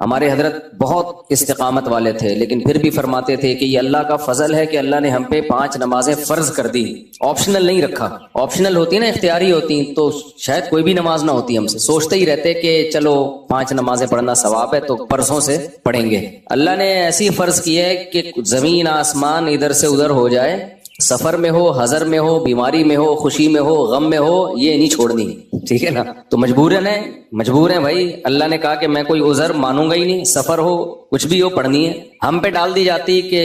ہمارے حضرت بہت استقامت والے تھے، لیکن پھر بھی فرماتے تھے کہ یہ اللہ کا فضل ہے کہ اللہ نے ہم پہ 5 نمازیں فرض کر دی، آپشنل نہیں رکھا۔ آپشنل ہوتی نا، اختیاری ہوتی تو شاید کوئی بھی نماز نہ ہوتی، ہم سے سوچتے ہی رہتے کہ چلو 5 نمازیں پڑھنا ثواب ہے تو پرسوں سے پڑھیں گے۔ اللہ نے ایسی فرض کی ہے کہ زمین آسمان ادھر سے ادھر ہو جائے، سفر میں ہو، حضر میں ہو، بیماری میں ہو، خوشی میں ہو، غم میں ہو، یہ نہیں چھوڑنی، ٹھیک ہے نا؟ تو مجبور ہیں بھائی، اللہ نے کہا کہ میں کوئی عذر مانوں گا ہی نہیں، سفر ہو کچھ بھی ہو پڑھنی ہے۔ ہم پہ ڈال دی جاتی کہ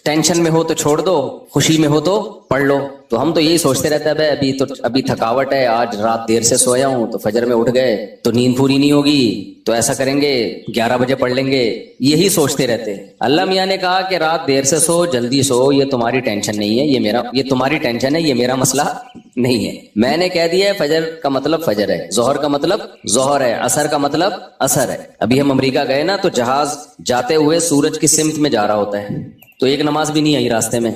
ٹینشن میں ہو تو چھوڑ دو، خوشی میں ہو تو پڑھ لو، تو ہم تو یہی سوچتے رہتے ہیں بھائی ابھی تھکاوٹ ہے، آج رات دیر سے سویا ہوں تو فجر میں اٹھ گئے تو نیند پوری نہیں ہوگی، تو ایسا کریں گے 11 بجے پڑھ لیں گے، یہی سوچتے رہتے۔ اللہ میاں نے کہا کہ رات دیر سے سو، جلدی سو، یہ تمہاری ٹینشن نہیں ہے، یہ تمہاری ٹینشن ہے، یہ میرا مسئلہ نہیں ہے۔ میں نے کہہ دیا ہے فجر کا مطلب فجر ہے، ظہر کا مطلب ظہر ہے، عصر کا مطلب عصر ہے۔ ابھی ہم امریکہ گئے نا، تو جہاز جاتے ہوئے سورج کی سمت میں جا رہا ہوتا ہے، تو ایک نماز بھی نہیں آئی راستے میں۔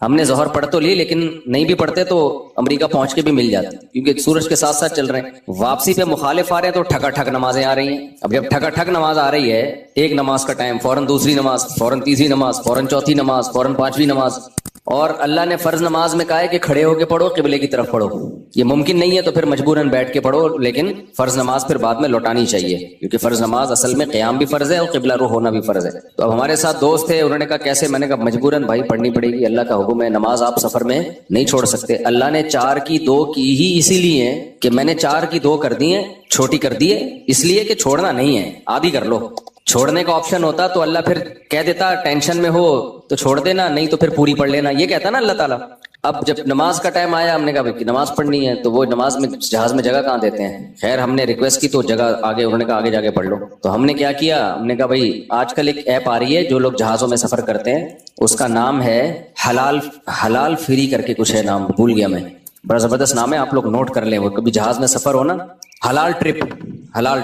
ہم نے ظہر پڑھ تو لی، لیکن نہیں بھی پڑھتے تو امریکہ پہنچ کے بھی مل جاتی، کیونکہ سورج کے ساتھ ساتھ چل رہے ہیں۔ واپسی پہ مخالف آ رہے ہیں تو ٹھکا ٹھک نمازیں آ رہی ہیں۔ اب جب ٹھکا ٹھک نماز آ رہی ہے، ایک نماز کا ٹائم، فوراً دوسری نماز، فوراً تیسری نماز، فوراً چوتھی نماز، فوراً 5ویں نماز، اور اللہ نے فرض نماز میں کہا ہے کہ کھڑے ہو کے پڑھو، قبلے کی طرف پڑھو۔ یہ ممکن نہیں ہے تو پھر مجبوراً بیٹھ کے پڑھو، لیکن فرض نماز پھر بعد میں لوٹانی چاہیے، کیونکہ فرض نماز اصل میں قیام بھی فرض ہے اور قبلہ رخ ہونا بھی فرض ہے۔ تو اب ہمارے ساتھ دوست تھے، انہوں نے کہا کیسے؟ میں نے کہا مجبوراً بھائی پڑھنی پڑے گی، اللہ کا حکم ہے، نماز آپ سفر میں نہیں چھوڑ سکتے۔ اللہ نے 4 کی 2 کی ہی اسی لیے ہے کہ میں نے 4 کی 2 کر دی ہیں، چھوٹی کر دی ہے اس لیے کہ چھوڑنا نہیں ہے، آدھی کر لو۔ چھوڑنے کا آپشن ہوتا تو اللہ پھر کہہ دیتا ٹینشن میں ہو تو چھوڑ دینا، نہیں تو پھر پوری پڑھ لینا، یہ کہتا نا اللہ تعالیٰ۔ اب جب نماز کا ٹائم آیا، ہم نے کہا کہ نماز پڑھنی ہے، تو وہ نماز میں جہاز میں جگہ کہاں دیتے ہیں؟ خیر ہم نے ریکویسٹ کی تو جگہ آگے، انہوں نے کہا آگے جا کے پڑھ لو۔ تو ہم نے کیا کیا، ہم نے کہا بھائی آج کل ایک ایپ آ رہی ہے جو لوگ جہازوں میں سفر کرتے ہیں، اس کا نام ہے حلال فری کر کے کچھ ہے، نام بھول گیا میں، بڑا زبردست نام ہے، آپ لوگ نوٹ کر لیں، وہ کبھی جہاز میں سفر ہو نا، حلال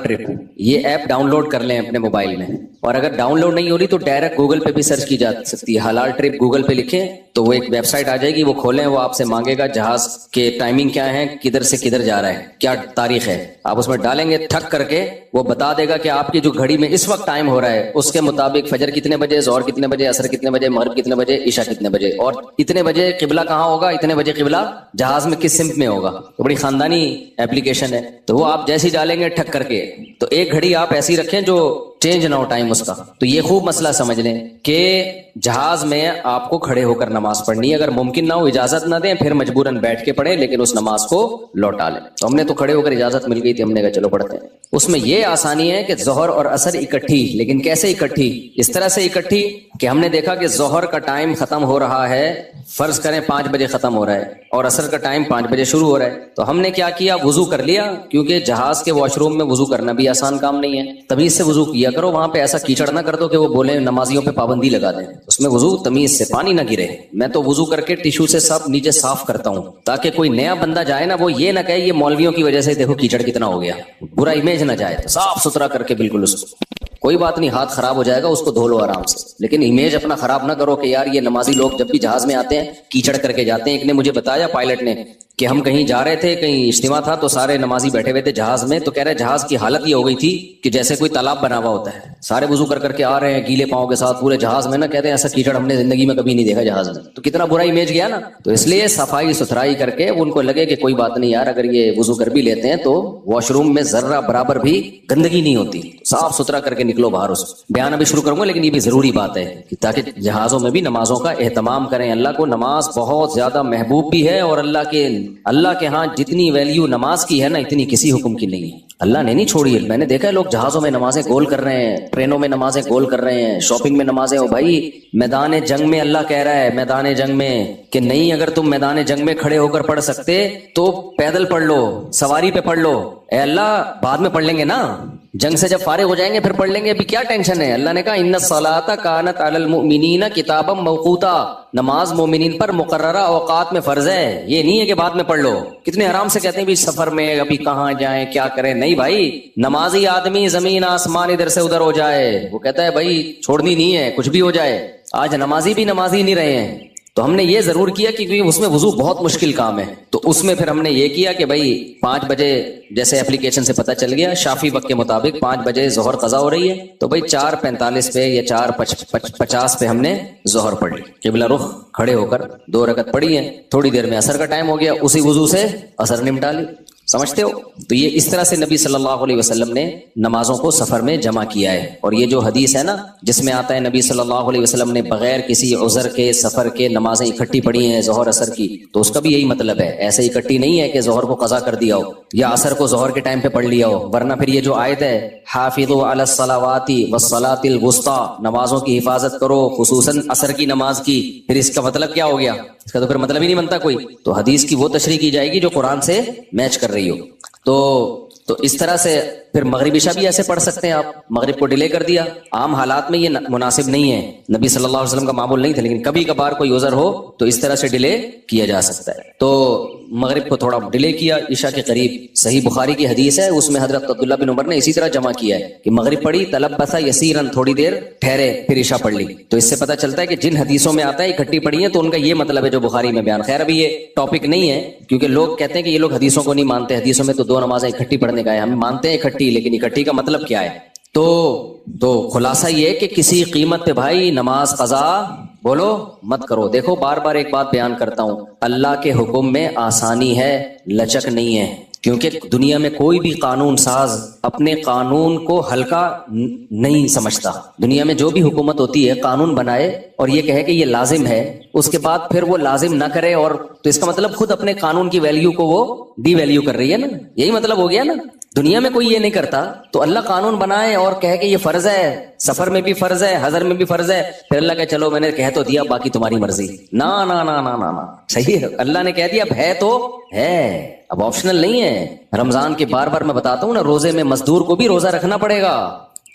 ٹرپ، یہ ایپ ڈاؤن لوڈ کر لیں اپنے موبائل میں، اور اگر ڈاؤن لوڈ نہیں ہو رہی تو ڈائریکٹ گوگل پہ بھی سرچ کی جا سکتی ہے، حلال ٹرپ گوگل پہ لکھیں تو وہ ایک ویب سائٹ آ جائے گی، وہ کھولیں، وہ آپ سے مانگے گا جہاز کے ٹائمنگ کیا ہے، کدھر سے کدھر جا رہا ہے، کیا تاریخ ہے، آپ اس میں ڈالیں گے، ٹھک کر کے وہ بتا دے گا کہ آپ کی جو گھڑی میں اس وقت ٹائم ہو رہا ہے اس کے مطابق فجر کتنے بجے، ظہر کتنے بجے، عصر کتنے بجے، مغرب کتنے بجے، عشاء کتنے بجے، اور اتنے بجے قبلہ کہاں ہوگا، اتنے بجے قبلہ جہاز میں کس سمت میں ہوگا۔ تو بڑی خاندانی ایپلیکیشن ہے، تو وہ آپ جیسی ڈالیں گے ٹھک کر کے، تو ایک گھڑی آپ ایسی رکھیں جو چینج نہ ہو ٹائم اس کا۔ تو یہ خوب مسئلہ سمجھ لیں کہ جہاز میں آپ کو کھڑے ہو کر نماز پڑھنی ہے، اگر ممکن نہ ہو اجازت نہ دیں پھر مجبوراً بیٹھ کے پڑھیں، لیکن اس نماز کو لوٹا لیں۔ تو ہم نے تو کھڑے ہو کر اجازت مل گئی تھی، ہم نے کہا چلو پڑھتے ہیں۔ اس میں یہ آسانی ہے کہ ظہر اور عصر اکٹھی، لیکن کیسے اکٹھی؟ اس طرح سے اکٹھی کہ ہم نے دیکھا کہ ظہر کا ٹائم ختم ہو رہا ہے، فرض کریں 5 بجے ختم ہو رہا ہے، اور عصر کا ٹائم 5 بجے شروع ہو رہا ہے، تو ہم نے کیا کیا، وضو کر لیا، کیونکہ جہاز کے واش روم میں وضو کرنا بھی آسان کام نہیں ہے، تمیز سے وضو کیا کرو، وہاں پہ ایسا کیچڑ نہ کر دو کہ وہ بولیں نمازیوں پہ پابندی لگا دیں، اس میں وضو تمیز سے، پانی نہ گرے۔ میں تو وضو کر کے ٹیشو سے سب نیچے صاف کرتا ہوں، تاکہ کوئی نیا بندہ جائے نا، وہ یہ نہ کہے یہ مولویوں کی وجہ سے دیکھو کیچڑ کتنا ہو گیا، برا امیج نہ جائے، تو صاف ستھرا کر کے بالکل اس کو، کوئی بات نہیں، ہاتھ خراب ہو جائے گا اس کو دھو لو آرام سے، لیکن امیج اپنا خراب نہ کرو کہ یار یہ نمازی لوگ جب بھی جہاز میں آتے ہیں کیچڑ کر کے جاتے ہیں۔ ایک نے مجھے بتایا، پائلٹ نے، کہ ہم کہیں جا رہے تھے، کہیں اجتماع تھا، تو سارے نمازی بیٹھے ہوئے تھے جہاز میں، تو کہہ رہے جہاز کی حالت یہ ہو گئی تھی کہ جیسے کوئی تالاب بنا ہوا ہوتا ہے، سارے وضو کر کر کے آ رہے ہیں گیلے پاؤں کے ساتھ پورے جہاز میں، نا کہتے ہیں ایسا کیچڑ ہم نے زندگی میں کبھی نہیں دیکھا جہاز میں، تو کتنا برا امیج گیا نا۔ تو اس لیے صفائی ستھرائی کر کے ان کو لگے کہ کوئی بات نہیں یار، اگر یہ وضو کر بھی لیتے ہیں تو واش روم میں ذرہ برابر بھی گندگی نہیں ہوتی، صاف ستھرا کر کے نکلو باہر۔ اس بیان ابھی شروع کروں گا، لیکن یہ بھی ضروری بات ہے کہ تاکہ جہازوں میں بھی نمازوں کا اہتمام کریں۔ اللہ کو نماز بہت زیادہ محبوب بھی ہے، اور اللہ کے ہاں جتنی ویلیو نماز کی ہے نا، اتنی کسی حکم کی نہیں ہے۔ اللہ نے نہیں چھوڑی ہے، میں نے دیکھا ہے لوگ جہازوں میں نمازیں گول کر رہے ہیں، ٹرینوں میں نمازیں گول کر رہے ہیں، شاپنگ میں نمازیں، ہو بھائی میدان جنگ میں اللہ کہہ رہا ہے، میدان جنگ میں کہ نہیں، اگر تم میدان جنگ میں کھڑے ہو کر پڑھ سکتے تو پیدل پڑھ لو، سواری پہ پڑھ لو۔ اے اللہ بعد میں پڑھ لیں گے نا، جنگ سے جب فارغ ہو جائیں گے پھر پڑھ لیں گے، ابھی کیا ٹینشن ہے۔ اللہ نے کہا ان الصلاۃ کانت علی المؤمنین کتابا موقوتا، نماز مومنین پر مقررہ اوقات میں فرض ہے، یہ نہیں ہے کہ بعد میں پڑھ لو۔ کتنے آرام سے کہتے ہیں بھی سفر میں ابھی کہاں جائیں کیا کریں، نہیں بھائی، نمازی آدمی زمین آسمان ادھر سے ادھر ہو جائے، وہ کہتا ہے بھائی چھوڑنی نہیں ہے، کچھ بھی ہو جائے۔ آج نمازی بھی نمازی نہیں رہے ہیں، تو ہم نے یہ ضرور کیا کہ کیونکہ اس میں وضو بہت مشکل کام ہے، تو اس میں پھر ہم نے یہ کیا کہ بھائی 5 بجے جیسے اپلیکیشن سے پتہ چل گیا شافی وقت کے مطابق 5 بجے ظہر قضا ہو رہی ہے، تو بھائی 4:45 پہ یا 4:50 پہ ہم نے ظہر پڑھ لی، قبلہ رخ کھڑے ہو کر 2 رکعت پڑھی ہیں، تھوڑی دیر میں عصر کا ٹائم ہو گیا، اسی وضو سے عصر نمٹا لی، سمجھتے ہو؟ تو یہ اس طرح سے نبی صلی اللہ علیہ وسلم نے نمازوں کو سفر میں جمع کیا ہے۔ اور یہ جو حدیث ہے نا جس میں آتا ہے نبی صلی اللہ علیہ وسلم نے بغیر کسی عذر کے سفر کے نمازیں اکٹھی پڑھی ہیں ظہر عصر کی، تو اس کا بھی یہی مطلب ہے، ایسے اکٹھی نہیں ہے کہ ظہر کو قضا کر دیا ہو یا عصر کو ظہر کے ٹائم پہ پڑھ لیا ہو، ورنہ پھر یہ جو آیت ہے حافظوا علی الصلوات والصلاۃ الوسطی، نمازوں کی حفاظت کرو خصوصاً عصر کی نماز کی، پھر اس کا مطلب کیا ہو گیا؟ اس کا تو پھر مطلب ہی نہیں بنتا کوئی، تو حدیث کی وہ تشریح کی جائے گی جو قرآن سے میچ کر رہی ہو۔ تو اس طرح سے پھر مغرب عشاء بھی ایسے پڑھ سکتے ہیں آپ، مغرب کو ڈیلے کر دیا، عام حالات میں یہ مناسب نہیں ہے، نبی صلی اللہ علیہ وسلم کا معمول نہیں تھا، لیکن کبھی کبھار کوئی عذر ہو تو اس طرح سے ڈیلے کیا جا سکتا ہے۔ تو مغرب کو تھوڑا ڈیلے کیا عشاء کے قریب، صحیح بخاری کی حدیث ہے، اس میں حضرت عبداللہ بن عمر نے اسی طرح جمع کیا ہے کہ مغرب پڑھی تلبس یسیرن، تھوڑی دیر ٹھہرے پھر عشاء پڑھ لی۔ تو اس سے پتہ چلتا ہے کہ جن حدیثوں میں آتا ہے اکٹھی پڑھی ہیں تو ان کا یہ مطلب ہے جو بخاری میں بیان۔ خیر ابھی یہ ٹاپک نہیں ہے کیونکہ لوگ کہتے ہیں کہ یہ لوگ حدیثوں کو نہیں مانتے، حدیثوں میں تو 2 نمازیں اکٹھی پڑھنے کا ہے، ہم مانتے ہیں اکٹھی، لیکن اکٹھی کا مطلب کیا ہے؟ تو خلاصہ یہ کہ کسی قیمت پہ بھائی نماز قضا بولو مت کرو۔ دیکھو بار بار ایک بات بیان کرتا ہوں، اللہ کے حکم میں آسانی ہے، لچک نہیں ہے، کیونکہ دنیا میں کوئی بھی قانون ساز اپنے قانون کو ہلکا نہیں سمجھتا۔ دنیا میں جو بھی حکومت ہوتی ہے قانون بنائے اور یہ کہے کہ یہ لازم ہے، اس کے بعد پھر وہ لازم نہ کرے، اور تو اس کا مطلب خود اپنے قانون کی ویلیو کو وہ ڈی ویلیو کر رہی ہے نا، یہی مطلب ہو گیا نا۔ دنیا میں کوئی یہ نہیں کرتا، تو اللہ قانون بنائے اور کہے کہ یہ فرض ہے، سفر میں بھی فرض ہے، حضر میں بھی فرض ہے، پھر اللہ کہ چلو میں نے کہہ تو دیا باقی تمہاری مرضی۔ نا نا نا نا نا نا، صحیح ہے، اللہ نے کہہ دیا اب ہے تو ہے، اب آپشنل نہیں ہے۔ رمضان کے بار بار میں بتاتا ہوں نا، روزے میں مزدور کو بھی روزہ رکھنا پڑے گا،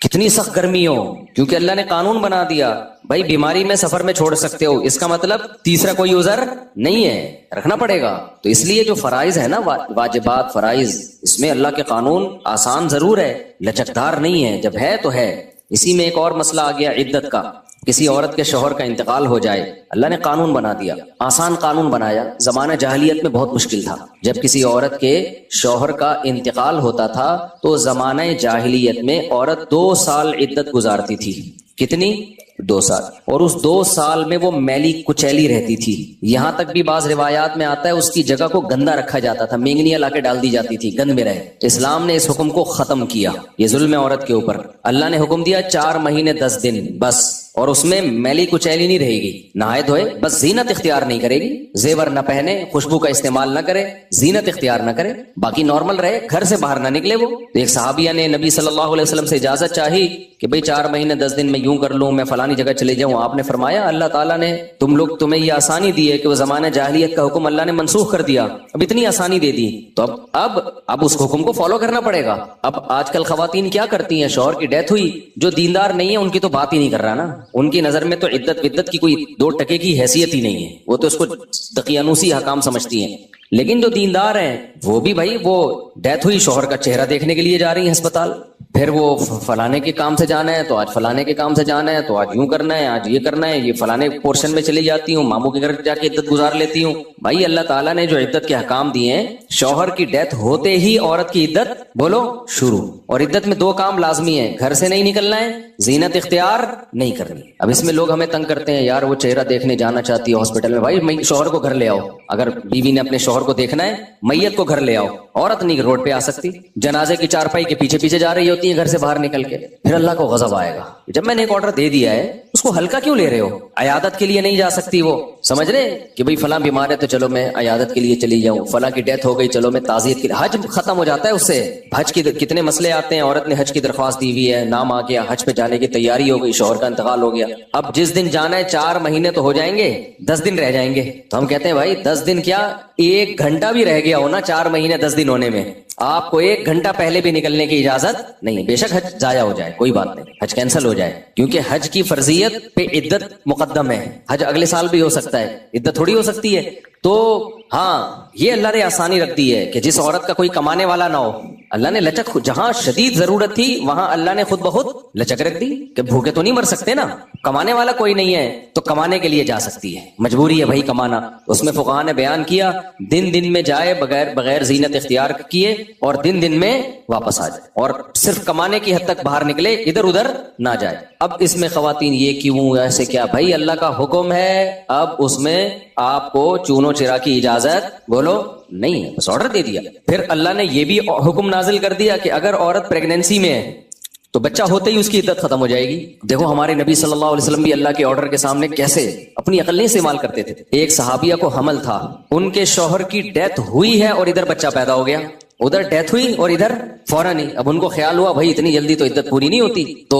کتنی سخت گرمی ہو، کیونکہ اللہ نے قانون بنا دیا بھائی بیماری میں سفر میں چھوڑ سکتے ہو، اس کا مطلب تیسرا کوئی عذر نہیں ہے، رکھنا پڑے گا۔ تو اس لیے جو فرائض ہے نا، واجبات فرائض، اس میں اللہ کے قانون آسان ضرور ہے، لچکدار نہیں ہے، جب ہے تو ہے۔ اسی میں ایک اور مسئلہ آ گیا عدت کا، کسی عورت کے شوہر کا انتقال ہو جائے، اللہ نے قانون بنا دیا، آسان قانون بنایا۔ زمانہ جاہلیت میں بہت مشکل تھا، جب کسی عورت کے شوہر کا انتقال ہوتا تھا تو زمانہ جاہلیت میں عورت 2 سال عدت گزارتی تھی۔ کتنی؟ 2 سال۔ اور اس 2 سال میں وہ میلی کچیلی رہتی تھی، یہاں تک بھی بعض روایات میں آتا ہے اس کی جگہ کو گندا رکھا جاتا تھا، مینگنیاں لا کے ڈال دی جاتی تھی، گند میں رہے۔ اسلام نے اس حکم کو ختم کیا، یہ ظلم ہے عورت کے اوپر۔ اللہ نے حکم دیا 4 مہینے 10 دن بس، اور اس میں میلی کچیلی نہیں رہے گی، نہائے دھوئے، بس زینت اختیار نہیں کرے گی، زیور نہ پہنے، خوشبو کا استعمال نہ کرے، زینت اختیار نہ کرے، باقی نارمل رہے، گھر سے باہر نہ نکلے۔ وہ ایک صحابیہ نے نبی صلی اللہ علیہ وسلم سے اجازت چاہی کہ بھئی 4 مہینے 10 دن میں یوں کر لوں، میں فلانی جگہ چلے جاؤں۔ آپ نے فرمایا اللہ تعالیٰ نے تمہیں یہ آسانی دی ہے کہ وہ زمانہ جاہلیت کا حکم اللہ نے منسوخ کر دیا، اب اتنی آسانی دے دی، تو اب اس حکم کو فالو کرنا پڑے گا۔ اب آج کل خواتین کیا کرتی ہیں، شوہر کی ڈیتھ ہوئی، جو دیندار نہیں ہے ان کی تو بات ہی نہیں کر رہا نا، ان کی نظر میں تو عدت کی کوئی 2 ٹکے کی حیثیت ہی نہیں ہے، وہ تو اس کو دقیانوسی حکام سمجھتی ہیں۔ لیکن جو دیندار ہیں وہ بھی بھائی، وہ ڈیتھ ہوئی، شوہر کا چہرہ دیکھنے کے لیے جا رہی ہیں ہسپتال، پھر وہ فلانے کے کام سے جانا ہے تو آج فلانے کے کام سے جانا ہے، تو آج یوں کرنا ہے، آج یہ کرنا ہے، یہ فلانے پورشن میں چلی جاتی ہوں، ماموں کے گھر جا کے عدت گزار لیتی ہوں۔ بھائی اللہ تعالیٰ نے جو عدت کے حکام دیے ہیں، شوہر کی ڈیتھ ہوتے ہی عورت کی عدت بولو شروع، اور عدت میں 2 کام لازمی ہیں، گھر سے نہیں نکلنا ہے، زینت اختیار نہیں کرنی۔ اب اس میں لوگ ہمیں تنگ کرتے ہیں، یار وہ چہرہ دیکھنے جانا چاہتی ہے ہاسپٹل میں، بھائی شوہر کو گھر لے آؤ، اگر بیوی نے اپنے شوہر کو دیکھنا ہے میت کو گھر لے آؤ، عورت نہیں روڈ پہ آ سکتی، جنازے کی چارپائی کے پیچھے پیچھے جا رہی ہوتی ہے گھر سے باہر نکل کے، پھر اللہ کو غضب آئے گا۔ جب میں نے ایک آرڈر دے دیا ہے اس کو ہلکا کیوں لے رہے ہو؟ عیادت کے لیے نہیں جا سکتی وہ، سمجھ رہے کہ بھئی فلاں بیمار ہے تو چلو میں عیادت کے لیے چلی جاؤں، فلاں کی ڈیتھ ہو گئی چلو میں تعزیت کے لیے، حج ختم ہو جاتا ہے اس سے۔ حج کی کتنے مسئلے آتے ہیں، عورت نے حج کی درخواست دی ہوئی ہے، نام آ گیا، حج پہ جانے کی تیاری ہو گئی، شوہر کا انتقال ہو گیا، اب جس دن جانا ہے 4 مہینے تو ہو جائیں گے، 10 دن رہ جائیں گے، تو ہم کہتے ہیں بھائی 10 دن کیا 1 گھنٹہ بھی رہ گیا ہو نا 4 مہینے 10 دن ہونے میں، آپ کو 1 گھنٹہ پہلے بھی نکلنے کی اجازت نہیں ہے، بے شک حج ضائع ہو جائے کوئی بات نہیں، حج کینسل ہو جائے، کیونکہ حج کی فرضیت پہ عدت مقدم ہے، حج اگلے سال بھی ہو سکتا ہے، عدت تھوڑی ہو سکتی ہے۔ تو ہاں یہ اللہ نے آسانی رکھ دی ہے کہ جس عورت کا کوئی کمانے والا نہ ہو، اللہ نے لچک، جہاں شدید ضرورت تھی وہاں اللہ نے خود بخود لچک رکھ دی کہ بھوکے تو نہیں مر سکتے نا، کمانے والا کوئی نہیں ہے تو کمانے کے لیے جا سکتی ہے، مجبوری ہے بھائی کمانا۔ اس میں فقہاء نے بیان کیا دن میں جائے بغیر زینت اختیار کیے، اور دن میں واپس آ جائے، اور صرف کمانے کی حد تک باہر نکلے، ادھر ادھر نہ جائے۔ اب اس میں خواتین یہ کیوں ایسے کیا؟ بھائی اللہ کا حکم ہے، اب اس میں آپ کو چونو چرا کی اجازت بولو نہیں ہے، بس آرڈر دے دیا۔ پھر اللہ نے یہ بھی حکم نازل کر دیا کہ اگر عورت پریگنینسی میں ہے تو بچہ ہوتے ہی اس کی عدت ختم ہو جائے گی۔ دیکھو ہمارے نبی صلی اللہ علیہ وسلم بھی اللہ کے آرڈر کے سامنے کیسے اپنی عقل نہیں استعمال کرتے تھے۔ ایک صحابیہ کو حمل تھا، ان کے شوہر کی ڈیتھ ہوئی ہے اور ادھر بچہ پیدا ہو گیا، ادھر ڈیتھ ہوئی اور ادھر فوراً ہی۔ اب ان کو خیال ہوا بھائی اتنی جلدی تو عدت پوری نہیں ہوتی، تو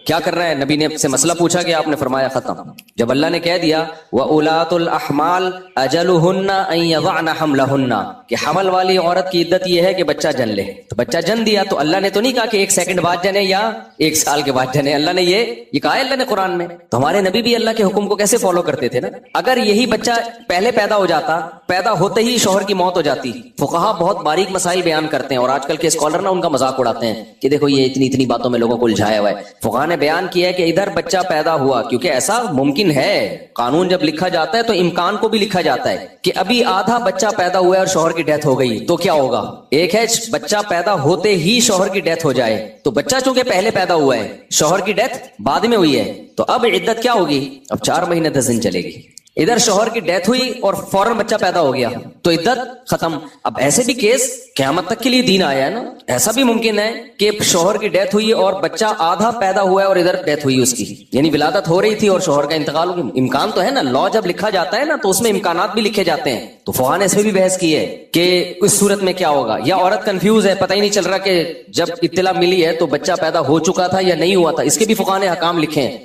کیا کر رہا ہے؟ نبی نے سے مسئلہ پوچھا کہ آپ نے فرمایا ختم۔ جب اللہ نے کہہ دیا وَأُولَاتُ الْأَحْمَالِ أَجَلُهُنَّ أَن يَضَعْنَ حَمْلَهُنَّ کہ حمل والی عورت کی عدت یہ ہے کہ بچہ جن لے، تو بچہ جن دیا تو اللہ نے تو نہیں کہا کہ 1 سیکنڈ بعد جنے یا 1 سال کے بعد جنے، اللہ نے یہ کہا ہے اللہ نے قرآن میں۔ تو ہمارے نبی بھی اللہ کے حکم کو کیسے فالو کرتے تھے نا۔ اگر یہی بچہ پہلے پیدا ہو جاتا، پیدا ہوتے ہی شوہر کی موت ہو جاتی۔ فقہا بہت باریک مسائل بیان کرتے ہیں اور آج کل کے اسکالر نا ان کا مذاق اڑاتے ہیں کہ دیکھو یہ اتنی باتوں میں لوگوں کو الجھایا ہوا ہے۔ فقہا نے بیان کیا ہے کہ ادھر بچہ پیدا ہوا، کیونکہ ایسا ممکن ہے، قانون جب لکھا جاتا ہے تو امکان کو بھی لکھا جاتا ہے کہ ابھی آدھا بچہ پیدا ہوا ہے اور شوہر کی ڈیتھ ہو گئی تو کیا ہوگا۔ ایک ہے بچہ پیدا ہوتے ہی شوہر کی ڈیتھ ہو جائے، تو بچہ چونکہ پہلے پیدا ہوا ہے، شوہر کی ڈیتھ بعد میں ہوئی ہے، تو اب عدت کیا ہوگی؟ اب 4 مہینے 10 دن چلے گی۔ ادھر شوہر کی ڈیتھ ہوئی اور فوراً بچہ پیدا ہو گیا تو عدت ختم۔ اب ایسے بھی کیس قیامت تک کے لیے دین آیا ہے نا، ایسا بھی ممکن ہے کہ شوہر کی ڈیتھ ہوئی اور بچہ آدھا پیدا ہوا ہے اور ادھر ڈیتھ ہوئی اس کی، یعنی ولادت ہو رہی تھی اور شوہر کا انتقال ہو گیا۔ امکان تو ہے نا، لا جب لکھا جاتا ہے نا تو اس میں امکانات بھی لکھے جاتے ہیں۔ تو فقہا نے اس میں بھی بحث کی ہے کہ اس صورت میں کیا ہوگا، یا عورت کنفیوز ہے، پتہ ہی نہیں چل رہا کہ جب اطلاع ملی ہے تو بچہ پیدا ہو چکا تھا یا نہیں ہوا تھا، اس کے بھی فقہا نے احکام لکھے ہیں۔